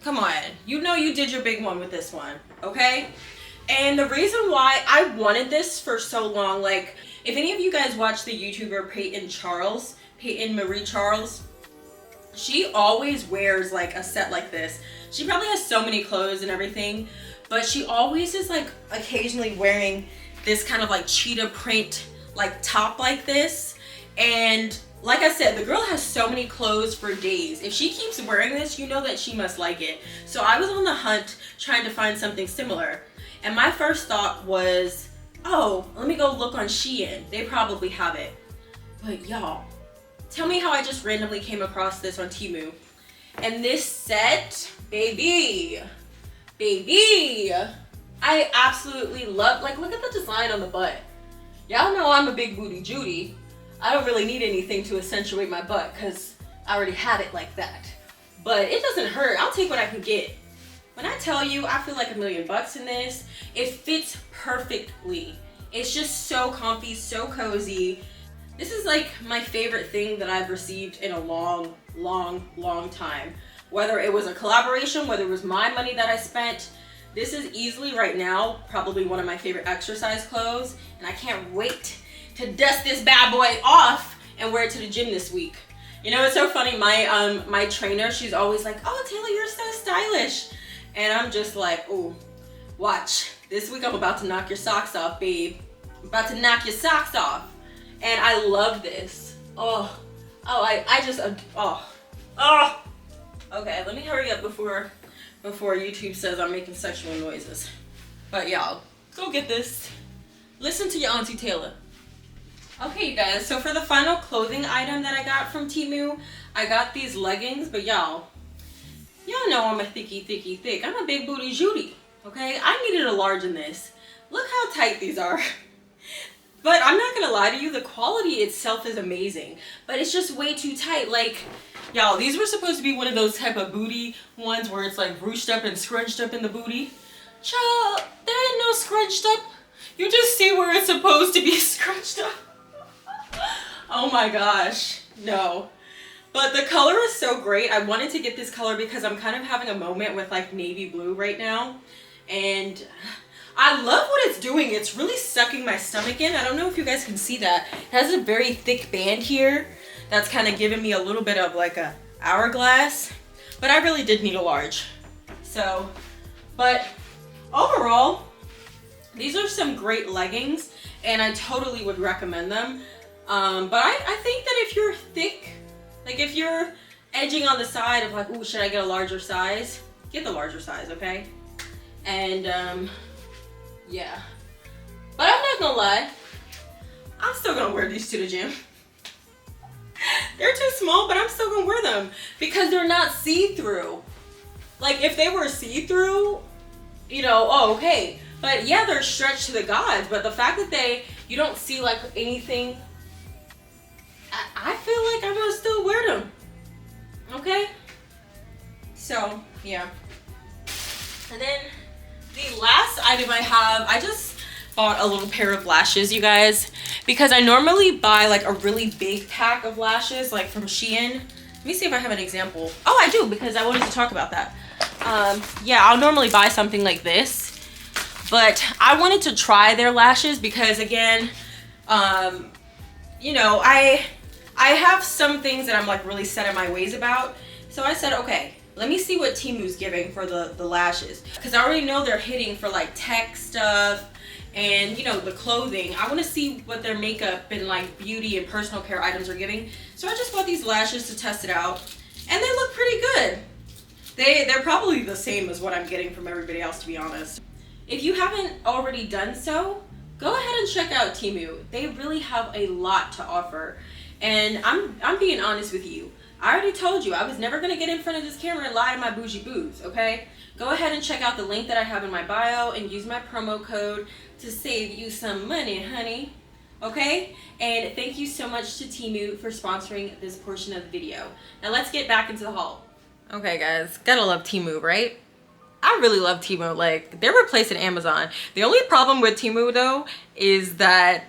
Come on, you know you did your big one with this one, okay? And the reason why I wanted this for so long, like, if any of you guys watch the YouTuber Peyton Marie Charles, she always wears like a set like this. She probably has so many clothes and everything, but she always is like occasionally wearing this kind of like cheetah print like top like this. And like I said, the girl has so many clothes for days. If she keeps wearing this, you know that she must like it. So I was on the hunt trying to find something similar. And my first thought was, oh, let me go look on Shein. They probably have it. But y'all, tell me how I just randomly came across this on Temu. And this set, baby, I absolutely love, like, look at the design on the butt. Y'all know I'm a big booty Judy. I don't really need anything to accentuate my butt because I already have it like that. But it doesn't hurt. I'll take what I can get. When I tell you I feel like $1 million in this, it fits perfectly. It's just so comfy, so cozy. This is like my favorite thing that I've received in a long time. Whether it was a collaboration, whether it was my money that I spent, this is easily right now probably one of my favorite exercise clothes, and I can't wait to dust this bad boy off and wear it to the gym this week. You know, it's so funny, my trainer, she's always like, oh, Taylor, you're so stylish. And I'm just like, ooh, watch. This week I'm about to knock your socks off, babe. I'm about to knock your socks off. And I love this. Okay, let me hurry up before YouTube says I'm making sexual noises. But y'all, go get this. Listen to your Auntie Taylor. Okay, you guys, so for the final clothing item that I got from Temu, I got these leggings, but y'all know I'm a thick. I'm a big booty Judy, okay? I needed a large in this. Look how tight these are. But I'm not gonna lie to you, the quality itself is amazing, but it's just way too tight. Like, y'all, these were supposed to be one of those type of booty ones where it's like ruched up and scrunched up in the booty. Child, there ain't no scrunched up. You just see where it's supposed to be scrunched up. Oh my gosh, no. But the color is so great. I wanted to get this color because I'm kind of having a moment with like navy blue right now. And I love what it's doing. It's really sucking my stomach in. I don't know if you guys can see that. It has a very thick band here that's kind of giving me a little bit of like a hourglass. But I really did need a large. So, but overall, these are some great leggings and I totally would recommend them. But I think that if you're thick, like if you're edging on the side of like, ooh, should I get a larger size? Get the larger size, okay? And yeah. But I'm not gonna lie, I'm still gonna wear these to the gym. They're too small, but I'm still gonna wear them because they're not see-through. Like if they were see-through, you know, oh, okay. But yeah, they're stretched to the gods, but the fact that you don't see like anything, I feel like I'm gonna still wear them. Okay? So, yeah. And then the last item I have, I just bought a little pair of lashes, you guys, because I normally buy like a really big pack of lashes, like from Shein. Let me see if I have an example. Oh, I do, because I wanted to talk about that. Yeah, I'll normally buy something like this, but I wanted to try their lashes because again, you know, I have some things that I'm like really set in my ways about. So I said, okay, let me see what Temu's giving for the lashes. Because I already know they're hitting for like tech stuff and, you know, the clothing. I want to see what their makeup and like beauty and personal care items are giving. So I just bought these lashes to test it out. And they look pretty good. They're probably the same as what I'm getting from everybody else, to be honest. If you haven't already done so, go ahead and check out Temu. They really have a lot to offer. And I'm being honest with you. I already told you I was never gonna get in front of this camera and lie to my bougie boos, okay? Go ahead and check out the link that I have in my bio and use my promo code to save you some money, honey. Okay? And thank you so much to Temu for sponsoring this portion of the video. Now let's get back into the haul. Okay guys, gotta love Temu, right? I really love Temu. Like, they're replacing Amazon. The only problem with Temu though is that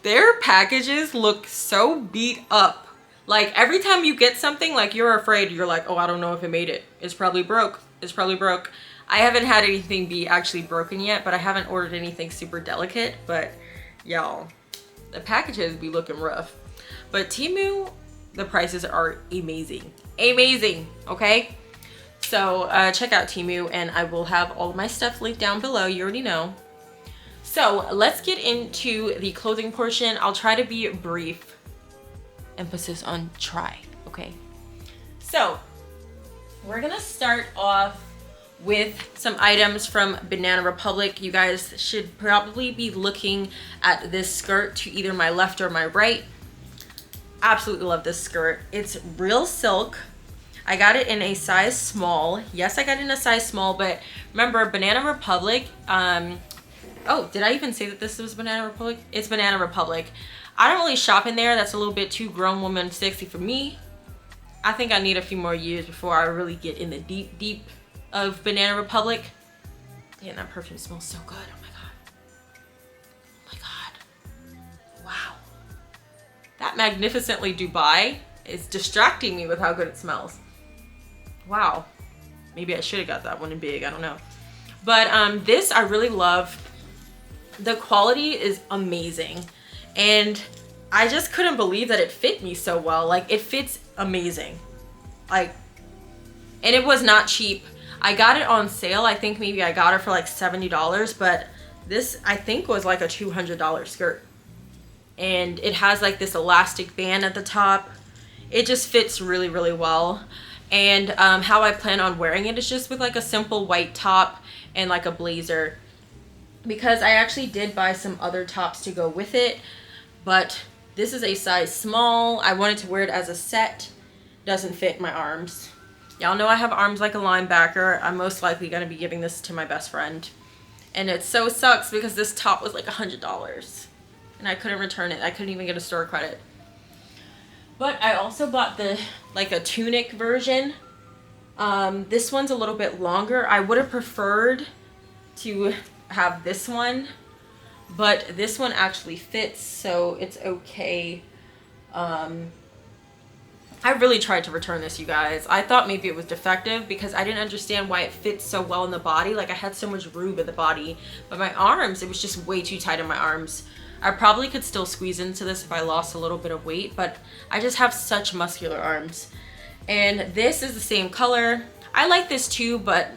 their packages look so beat up. Like every time you get something, like you're afraid, you're like, oh, I don't know if it made it. It's probably broke. It's probably broke. I haven't had anything be actually broken yet, but I haven't ordered anything super delicate. But y'all, the packages be looking rough. But Temu, the prices are amazing. Amazing, okay? So check out Temu and I will have all of my stuff linked down below. You already know. So let's get into the clothing portion. I'll try to be brief. Emphasis on try, okay? So we're gonna start off with some items from Banana Republic. You guys should probably be looking at this skirt to either my left or my right. Absolutely love this skirt. It's real silk. I got it in a size small. Yes, I got it in a size small, but remember Banana Republic, oh, did I even say that this was Banana Republic? It's Banana Republic. I don't really shop in there. That's a little bit too grown woman sexy for me. I think I need a few more years before I really get in the deep of Banana Republic. Damn, that perfume smells so good. Oh my god. Oh my god. Wow. That Magnificently Dubai is distracting me with how good it smells. Wow. Maybe I should have got that one in big. I don't know. But this I really love. The quality is amazing. And I just couldn't believe that it fit me so well. Like, it fits amazing. Like, and it was not cheap. I got it on sale. I think maybe I got it for like $70, but this I think was like a $200 skirt. And it has like this elastic band at the top. It just fits really, really well. And how I plan on wearing it is just with like a simple white top and like a blazer. Because I actually did buy some other tops to go with it. But this is a size small. I wanted to wear it as a set. Doesn't fit my arms. Y'all know I have arms like a linebacker. I'm most likely going to be giving this to my best friend. And it so sucks because this top was like $100. And I couldn't return it. I couldn't even get a store credit. But I also bought the like a tunic version. This one's a little bit longer. I would have preferred to have this one. But this one actually fits, so it's okay. I really tried to return this, you guys. I thought maybe it was defective because I didn't understand why it fits so well in the body. Like, I had so much room in the body. But my arms, it was just way too tight in my arms. I probably could still squeeze into this if I lost a little bit of weight, but I just have such muscular arms. And this is the same color. I like this too, but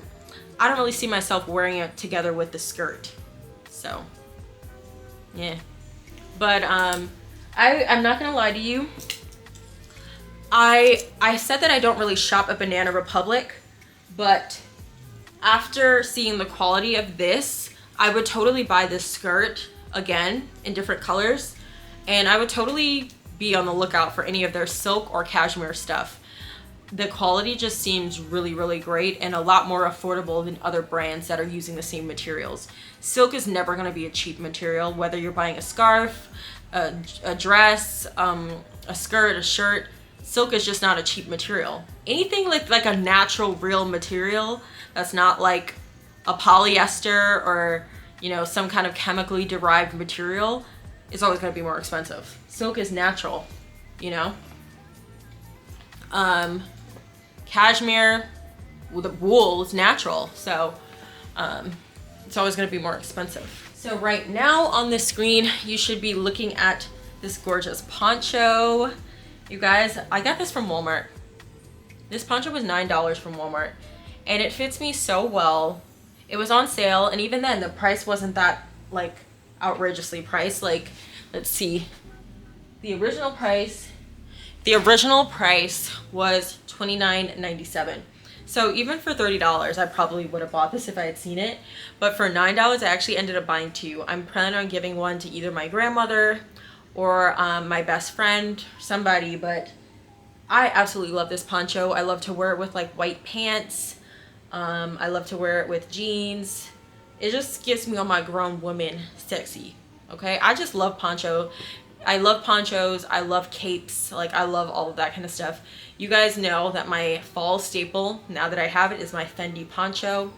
I don't really see myself wearing it together with the skirt. So, yeah. But I'm not gonna lie to you. I said that I don't really shop at Banana Republic, but after seeing the quality of this, I would totally buy this skirt again in different colors, and I would totally be on the lookout for any of their silk or cashmere stuff. The quality just seems really, really great and a lot more affordable than other brands that are using the same materials. Silk is never going to be a cheap material, whether you're buying a scarf, a dress, a skirt, a shirt. Silk is just not a cheap material. Anything like a natural, real material that's not like a polyester or, you know, some kind of chemically derived material is always going to be more expensive. Silk is natural, you know. Cashmere, well, the wool is natural, so it's always going to be more expensive. So right now on the screen, you should be looking at this gorgeous poncho. You guys, I got this from Walmart. This poncho was $9 from Walmart, and it fits me so well. It was on sale, and even then, the price wasn't that like outrageously priced. Like, let's see, the original price was $29.97. So even for $30, I probably would have bought this if I had seen it. But for $9, I actually ended up buying two. I'm planning on giving one to either my grandmother or my best friend, somebody. But I absolutely love this poncho. I love to wear it with like white pants. I love to wear it with jeans. It just gives me all my grown woman sexy. Okay, I just love poncho. I love ponchos. I love capes. Like, I love all of that kind of stuff. You guys know that my fall staple, now that I have it, is my Fendi poncho.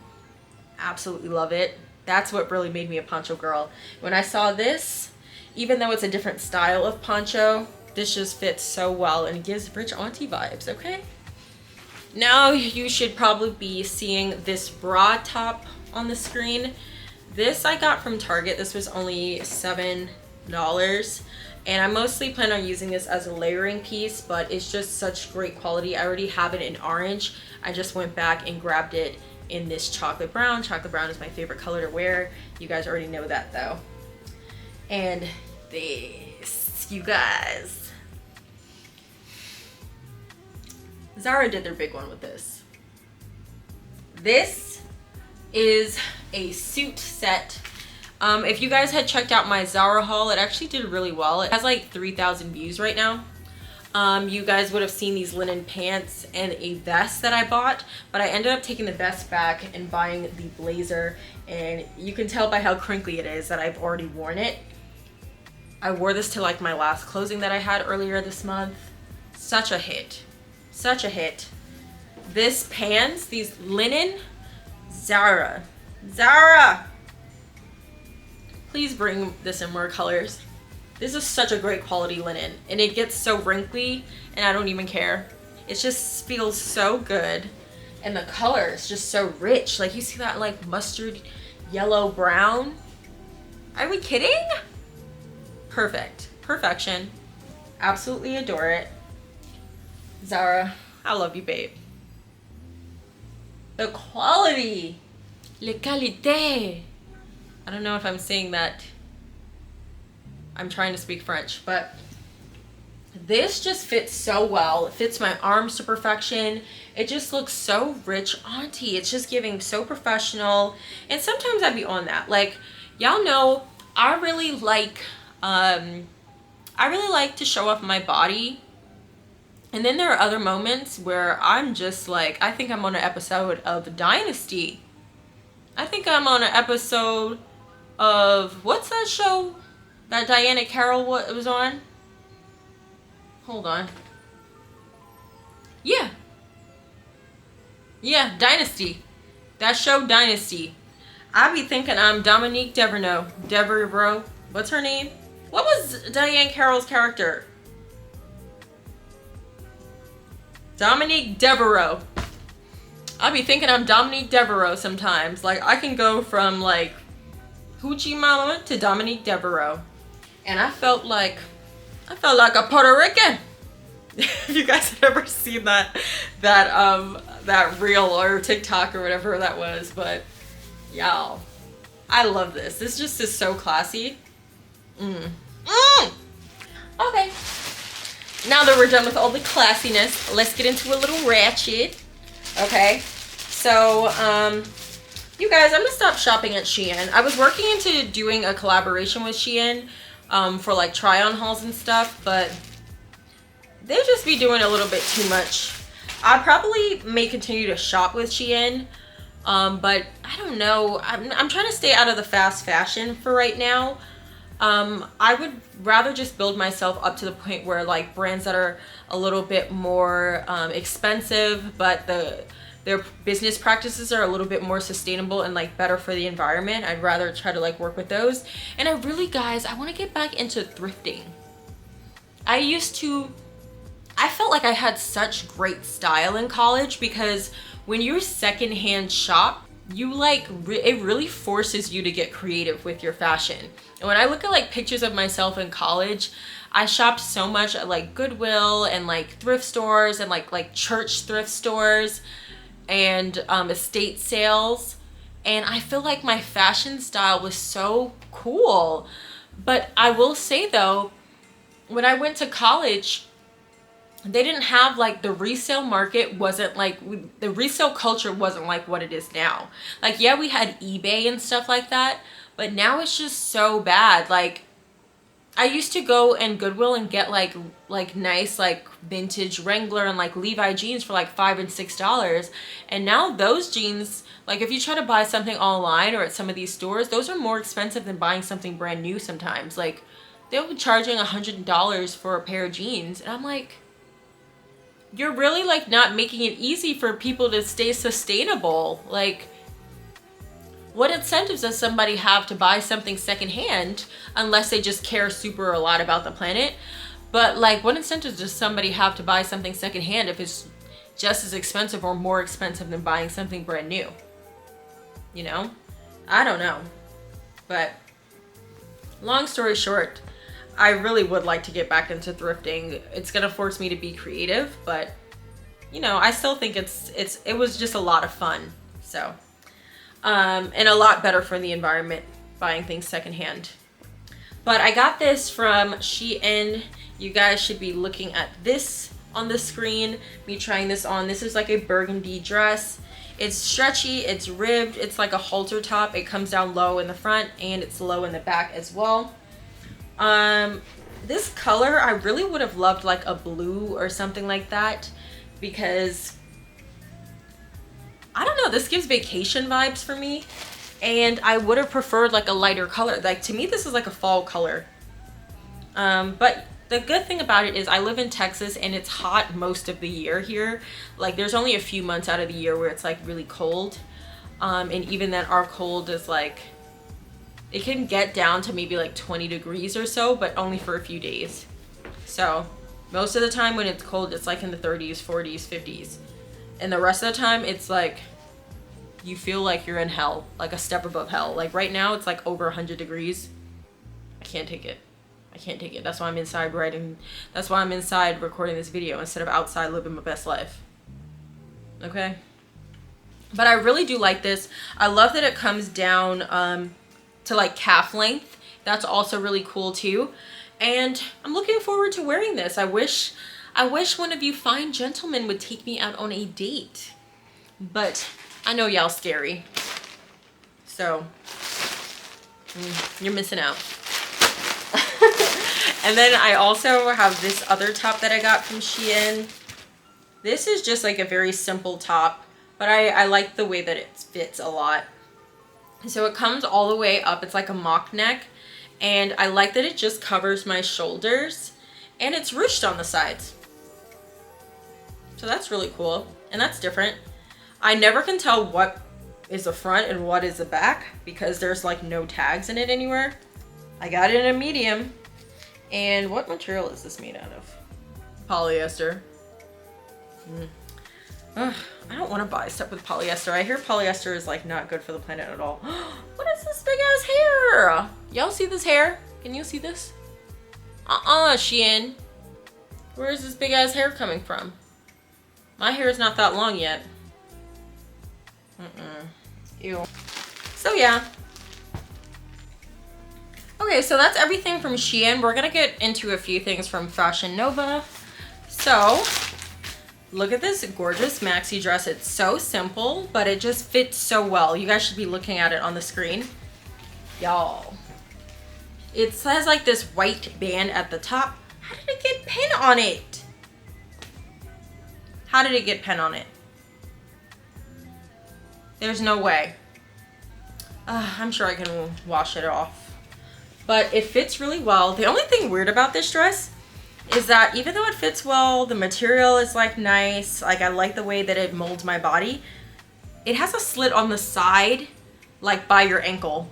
Absolutely love it. That's what really made me a poncho girl. When I saw this, even though it's a different style of poncho, this just fits so well and it gives rich auntie vibes, okay? Now you should probably be seeing this bra top on the screen. This I got from Target. This was only $7. And I mostly plan on using this as a layering piece, but it's just such great quality. I already have it in orange. I just went back and grabbed it in this chocolate brown. Chocolate brown is my favorite color to wear. You guys already know that though. And this, you guys. Zara did their big one with this. This is a suit set. If you guys had checked out my Zara haul, it actually did really well. It has like 3,000 views right now. You guys would have seen these linen pants and a vest that I bought, but I ended up taking the vest back and buying the blazer, and you can tell by how crinkly it is that I've already worn it. I wore this to like my last closing that I had earlier this month. Such a hit. Such a hit. This pants, these linen, Zara. Please bring this in more colors. This is such a great quality linen, and it gets so wrinkly and I don't even care. It just feels so good, and the color is just so rich. Like, you see that like mustard yellow brown? Are we kidding? Perfect. Perfection. Absolutely adore it. Zara, I love you, babe. The quality. Le qualité. I don't know if I'm saying that. I'm trying to speak French, but this just fits so well. It fits my arms to perfection. It just looks so rich auntie. It's just giving so professional. And sometimes I'd be on that. Like, y'all know, I really like to show off my body. And then there are other moments where I'm just like, I think I'm on an episode of Dynasty. I think I'm on an episode of, what's that show that Diana Carroll was on? Hold on. Yeah, Dynasty. That show, Dynasty. I be thinking I'm Dominique Devereaux. What's her name? What was Diane Carroll's character? Dominique Devereaux. I be thinking I'm Dominique Devereaux sometimes. Like, I can go from like Hoochie Mama to Dominique Devereaux, and I felt like a Puerto Rican. If you guys have ever seen that that reel or TikTok or whatever that was, but y'all, I love this. This just is so classy. Okay. Now that we're done with all the classiness, let's get into a little ratchet. Okay. So, you guys, I'm gonna stop shopping at Shein. I was working into doing a collaboration with Shein for like try-on hauls and stuff, but they just be doing a little bit too much. I probably may continue to shop with Shein, but I don't know. I'm trying to stay out of the fast fashion for right now. I would rather just build myself up to the point where like brands that are a little bit more expensive, but their business practices are a little bit more sustainable and like better for the environment. I'd rather try to like work with those. And I really, guys, I want to get back into thrifting. I felt like I had such great style in college because when you secondhand shop, you like, it really forces you to get creative with your fashion. And when I look at like pictures of myself in college, I shopped so much at like Goodwill and like thrift stores and like church thrift stores and estate sales. And I feel like my fashion style was so cool. But I will say though, when I went to college, they didn't have like the resale market wasn't like the resale culture wasn't like what it is now. Like, yeah, we had eBay and stuff like that, but now it's just so bad. Like, I used to go in Goodwill and get like nice like vintage Wrangler and like Levi jeans for like $5 and $6, and now those jeans, like if you try to buy something online or at some of these stores, those are more expensive than buying something brand new sometimes. Like, they'll be charging $100 for a pair of jeans, and I'm like, you're really like not making it easy for people to stay sustainable. Like, what incentives does somebody have to buy something secondhand unless they just care super a lot about the planet? But like, what incentives does somebody have to buy something secondhand if it's just as expensive or more expensive than buying something brand new? You know? I don't know. But long story short, I really would like to get back into thrifting. It's gonna force me to be creative, but you know, I still think it was just a lot of fun. So, and a lot better for the environment buying things secondhand. But I got this from Shein. You guys should be looking at this on the screen, me trying this on. This is like a burgundy dress. It's stretchy, it's ribbed, it's like a halter top. It comes down low in the front and it's low in the back as well. This color, I really would have loved like a blue or something like that, because I don't know, this gives vacation vibes for me, and I would have preferred like a lighter color. Like, to me, this is like a fall color. But the good thing about it is I live in Texas and it's hot most of the year here. Like, there's only a few months out of the year where it's like really cold. And even then, our cold is like, it can get down to maybe like 20 degrees or so, but only for a few days. So most of the time when it's cold, it's like in the 30s, 40s, 50s. And the rest of the time, it's like, you feel like you're in hell, like a step above hell. Like right now, it's like over 100 degrees. I can't take it. I can't take it. That's why I'm inside writing. That's why I'm inside recording this video instead of outside living my best life. Okay? But I really do like this. I love that it comes down to like calf length. That's also really cool too. And I'm looking forward to wearing this. I wish one of you fine gentlemen would take me out on a date. But I know y'all scary. So, you're missing out. And then I also have this other top that I got from Shein. This is just like a very simple top, but I like the way that it fits a lot. So it comes all the way up. It's like a mock neck, and I like that it just covers my shoulders, and it's ruched on the sides. So that's really cool, and that's different. I never can tell what is the front and what is the back because there's like no tags in it anywhere. I got it in a medium. And what material is this made out of? Polyester. Ugh, I don't want to buy stuff with polyester. I hear polyester is like not good for the planet at all. What is this big ass hair? Y'all see this hair? Can you see this? Shein. Where is this big ass hair coming from? My hair is not that long yet. Ew. So yeah. Okay, so that's everything from Shein. We're gonna get into a few things from Fashion Nova. So, look at this gorgeous maxi dress. It's so simple, but it just fits so well. You guys should be looking at it on the screen. Y'all. It has like this white band at the top. How did it get pin on it? How did it get pin on it? There's no way. I'm sure I can wash it off. But it fits really well. The only thing weird about this dress is that even though it fits well, the material is like nice. Like I like the way that it molds my body. It has a slit on the side, like by your ankle.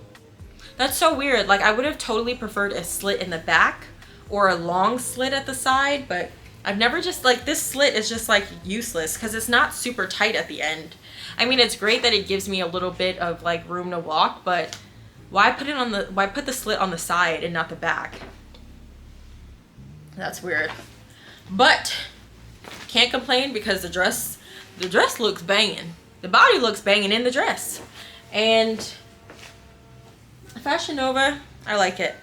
That's so weird. Like I would have totally preferred a slit in the back or a long slit at the side, but I've never just like this slit is just like useless because it's not super tight at the end. I mean, it's great that it gives me a little bit of like room to walk, but why put the slit on the side and not the back? That's weird. But can't complain because the dress looks banging. The body looks banging in the dress. And Fashion Nova, I like it.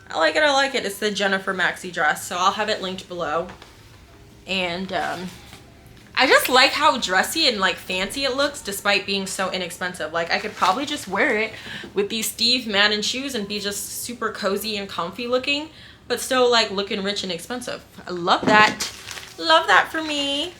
I like it. It's the Jennifer maxi dress, so I'll have it linked below. And I just like how dressy and like fancy it looks despite being so inexpensive. Like I could probably just wear it with these Steve Madden shoes and be just super cozy and comfy looking, but still like looking rich and expensive. I love that. Love that for me.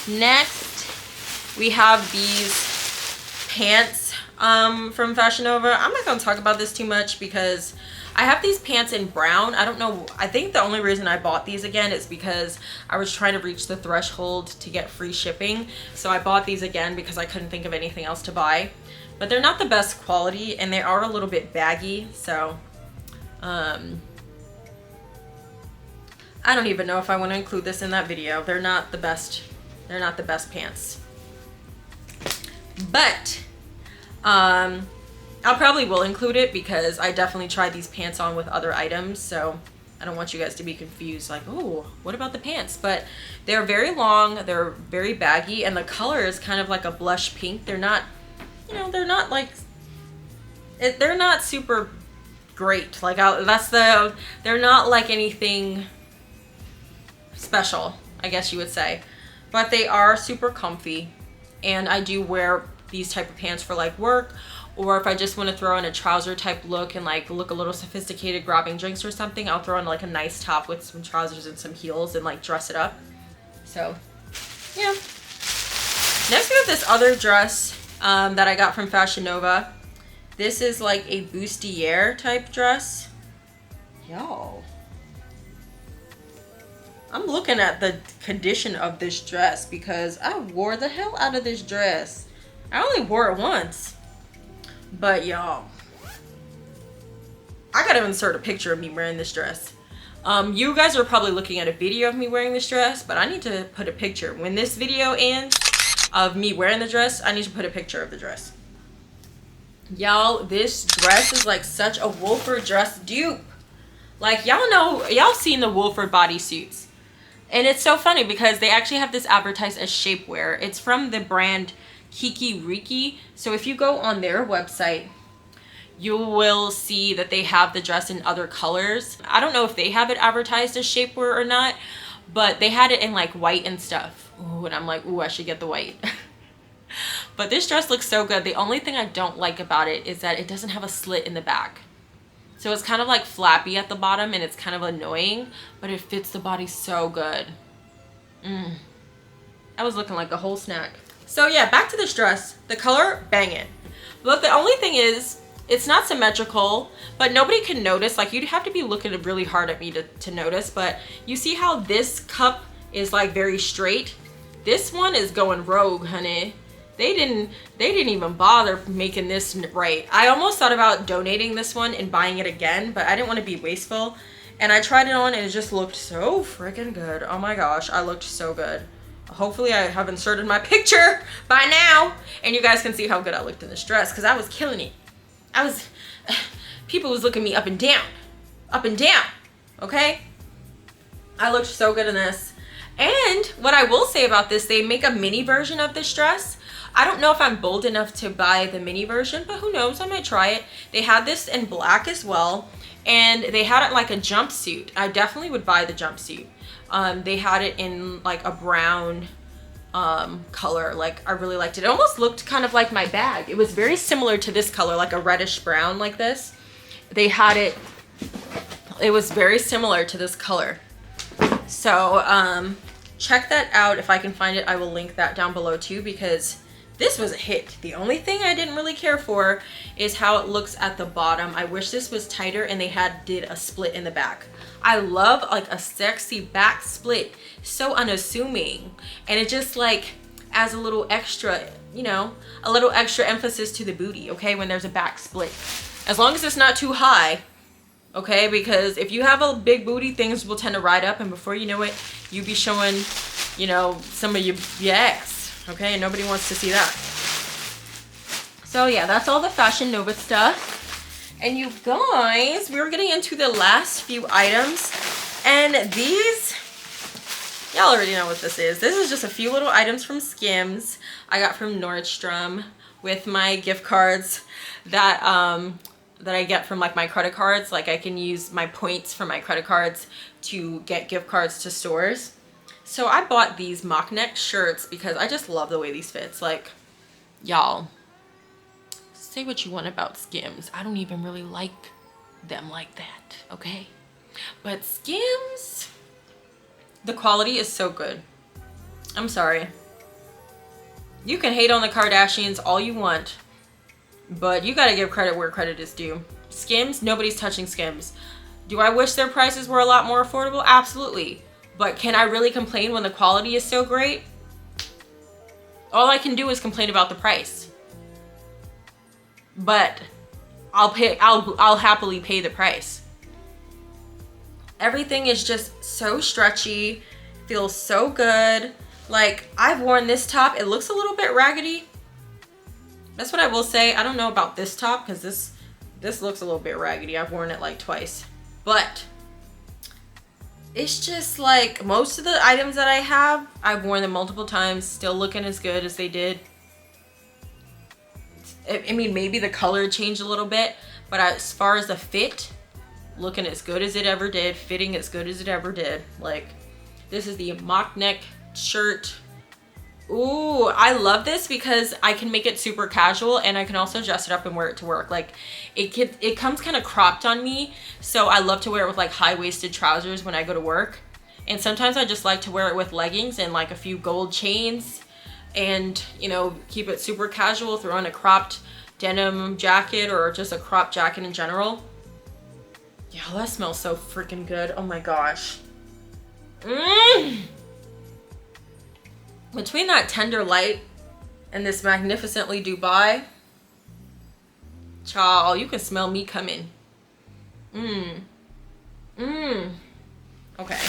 Next, we have these pants from Fashion Nova. I'm not gonna talk about this too much because I have these pants in brown. I don't know. I think the only reason I bought these again is because I was trying to reach the threshold to get free shipping. So I bought these again because I couldn't think of anything else to buy. But they're not the best quality and they are a little bit baggy. So I don't even know if I want to include this in that video. They're not the best. They're not the best pants. But I'll probably will include it because I definitely tried these pants on with other items, so I don't want you guys to be confused like, oh, what about the pants? But they're very long, they're very baggy, and the color is kind of like a blush pink. They're not, you know, they're not like, they're not super great. Like they're not like anything special, I guess you would say. But they are super comfy, and I do wear these type of pants for like work, or if I just want to throw in a trouser type look and like look a little sophisticated grabbing drinks or something, I'll throw in like a nice top with some trousers and some heels and like dress it up. So yeah. Next we have this other dress that I got from Fashion Nova. This is like a bustier type dress. Y'all, I'm looking at the condition of this dress because I wore the hell out of this dress. I only wore it once. But y'all, I gotta insert a picture of me wearing this dress. You guys are probably looking at a video of me wearing this dress, but I need to put a picture. When this video ends of me wearing the dress, I need to put a picture of the dress. Y'all, this dress is like such a Wolford dress dupe. Like y'all know, y'all seen the Wolford bodysuits. And it's so funny because they actually have this advertised as shapewear. It's from the brand Kiki Riki. So if you go on their website, you will see that they have the dress in other colors. I don't know if they have it advertised as shapewear or not, but they had it in like white and stuff. Ooh, and I'm like, ooh, I should get the white. But this dress looks so good. The only thing I don't like about it is that it doesn't have a slit in the back. So it's kind of like flappy at the bottom and it's kind of annoying, but it fits the body so good. I was looking like a whole snack. So yeah, back to this dress. The color, banging. But the only thing is, it's not symmetrical, but nobody can notice. Like you'd have to be looking really hard at me to notice, but you see how this cup is like very straight? This one is going rogue, honey. They didn't even bother making this right. I almost thought about donating this one and buying it again, but I didn't want to be wasteful. And I tried it on and it just looked so freaking good. Oh my gosh, I looked so good. Hopefully I have inserted my picture by now and you guys can see how good I looked in this dress because I was killing it. People was looking me up and down, okay? I looked so good in this. And what I will say about this, they make a mini version of this dress. I don't know if I'm bold enough to buy the mini version, but who knows, I might try it. They had this in black as well, and they had it like a jumpsuit. I definitely would buy the jumpsuit. They had it in like a brown color. Like, I really liked it. It almost looked kind of like my bag. It was very similar to this color, like a reddish brown like this. They had it, it was very similar to this color. So check that out. If I can find it, I will link that down below too, because this was a hit. The only thing I didn't really care for is how it looks at the bottom. I wish this was tighter and they did a split in the back. I love like a sexy back split, so unassuming, and it just like adds a little extra, you know, a little extra emphasis to the booty, okay, when there's a back split. As long as it's not too high, okay, because if you have a big booty, things will tend to ride up, and before you know it, you be showing, you know, some of your ass, okay, and nobody wants to see that. So yeah, that's all the Fashion Nova stuff. And you guys, we're getting into the last few items, and these, y'all already know what this is. This is just a few little items from Skims I got from Nordstrom with my gift cards that that I get from like my credit cards. Like, I can use my points from my credit cards to get gift cards to stores. So I bought these mock neck shirts because I just love the way these fits. Like, y'all, say what you want about Skims, I don't even really like them like that, okay? But Skims, the quality is so good. I'm sorry. You can hate on the Kardashians all you want, but you gotta give credit where credit is due. Skims, nobody's touching Skims. Do I wish their prices were a lot more affordable? Absolutely. But can I really complain when the quality is so great? All I can do is complain about the price. But I'll happily pay the price. Everything is just so stretchy, feels so good. Like, I've worn this top, it looks a little bit raggedy. That's what I will say. I don't know about this top, because this looks a little bit raggedy. I've worn it like twice. But it's just like most of the items that I have, I've worn them multiple times, still looking as good as they did. I mean, maybe the color changed a little bit, but as far as the fit, looking as good as it ever did, fitting as good as it ever did. Like, this is the mock neck shirt. Ooh, I love this because I can make it super casual, and I can also dress it up and wear it to work. Like, it comes kind of cropped on me, so I love to wear it with like high-waisted trousers when I go to work. And sometimes I just like to wear it with leggings and like a few gold chains, and, you know, keep it super casual, throw in a cropped denim jacket or just a cropped jacket in general. Yeah, that smells so freaking good. Oh my gosh. Between that Tender Light and this Magnificently Dubai, child, you can smell me coming. Okay.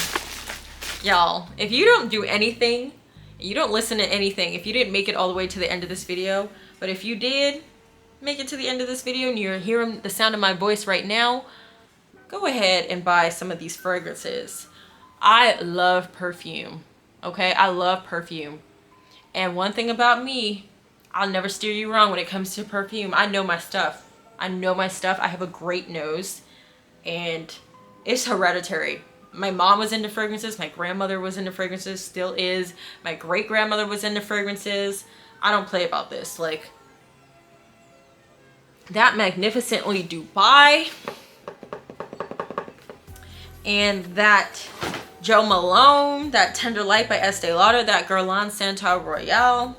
Y'all, if you don't do anything, you don't listen to anything, if you didn't make it all the way to the end of this video, but if you did make it to the end of this video and you're hearing the sound of my voice right now, go ahead and buy some of these fragrances. I love perfume, okay? I love perfume. And one thing about me, I'll never steer you wrong when it comes to perfume. I know my stuff. I know my stuff. I have a great nose, and it's hereditary. My mom was into fragrances. My grandmother was into fragrances, still is. My great-grandmother was into fragrances. I don't play about this. Like, that Magnificently Dubai and that Joe Malone, that Tender Light by Estee Lauder, that Guerlain Santal Royale.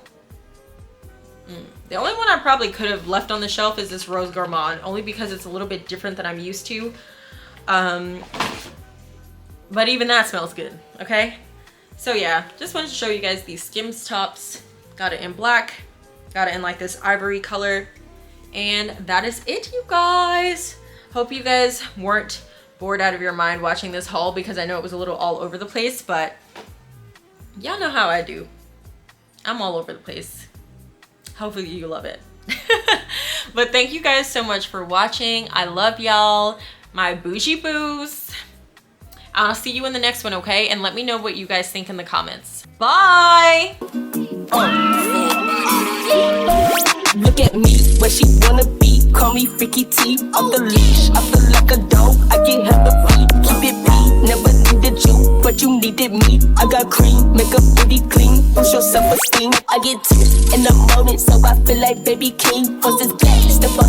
The only one I probably could have left on the shelf is this Rose Gourmand, only because it's a little bit different than I'm used to. But even that smells good, okay? So yeah, just wanted to show you guys these Skims tops. Got it in black, got it in like this ivory color, and that is it, you guys. Hope you guys weren't bored out of your mind watching this haul, because I know it was a little all over the place, but y'all know how I do. I'm all over the place. Hopefully you love it. But thank you guys so much for watching. I love y'all, my bougie boos. I'll see you in the next one, okay? And let me know what you guys think in the comments. Bye! Look at me, where she wanna be. Call me Freaky T. Off the leash, I feel like a dog. I get hella free. Keep it beat, never needed you, but you needed me. I got cream, make a booty clean. Push your self-esteem. I get two in the morning, so I feel like baby king. First is black, step on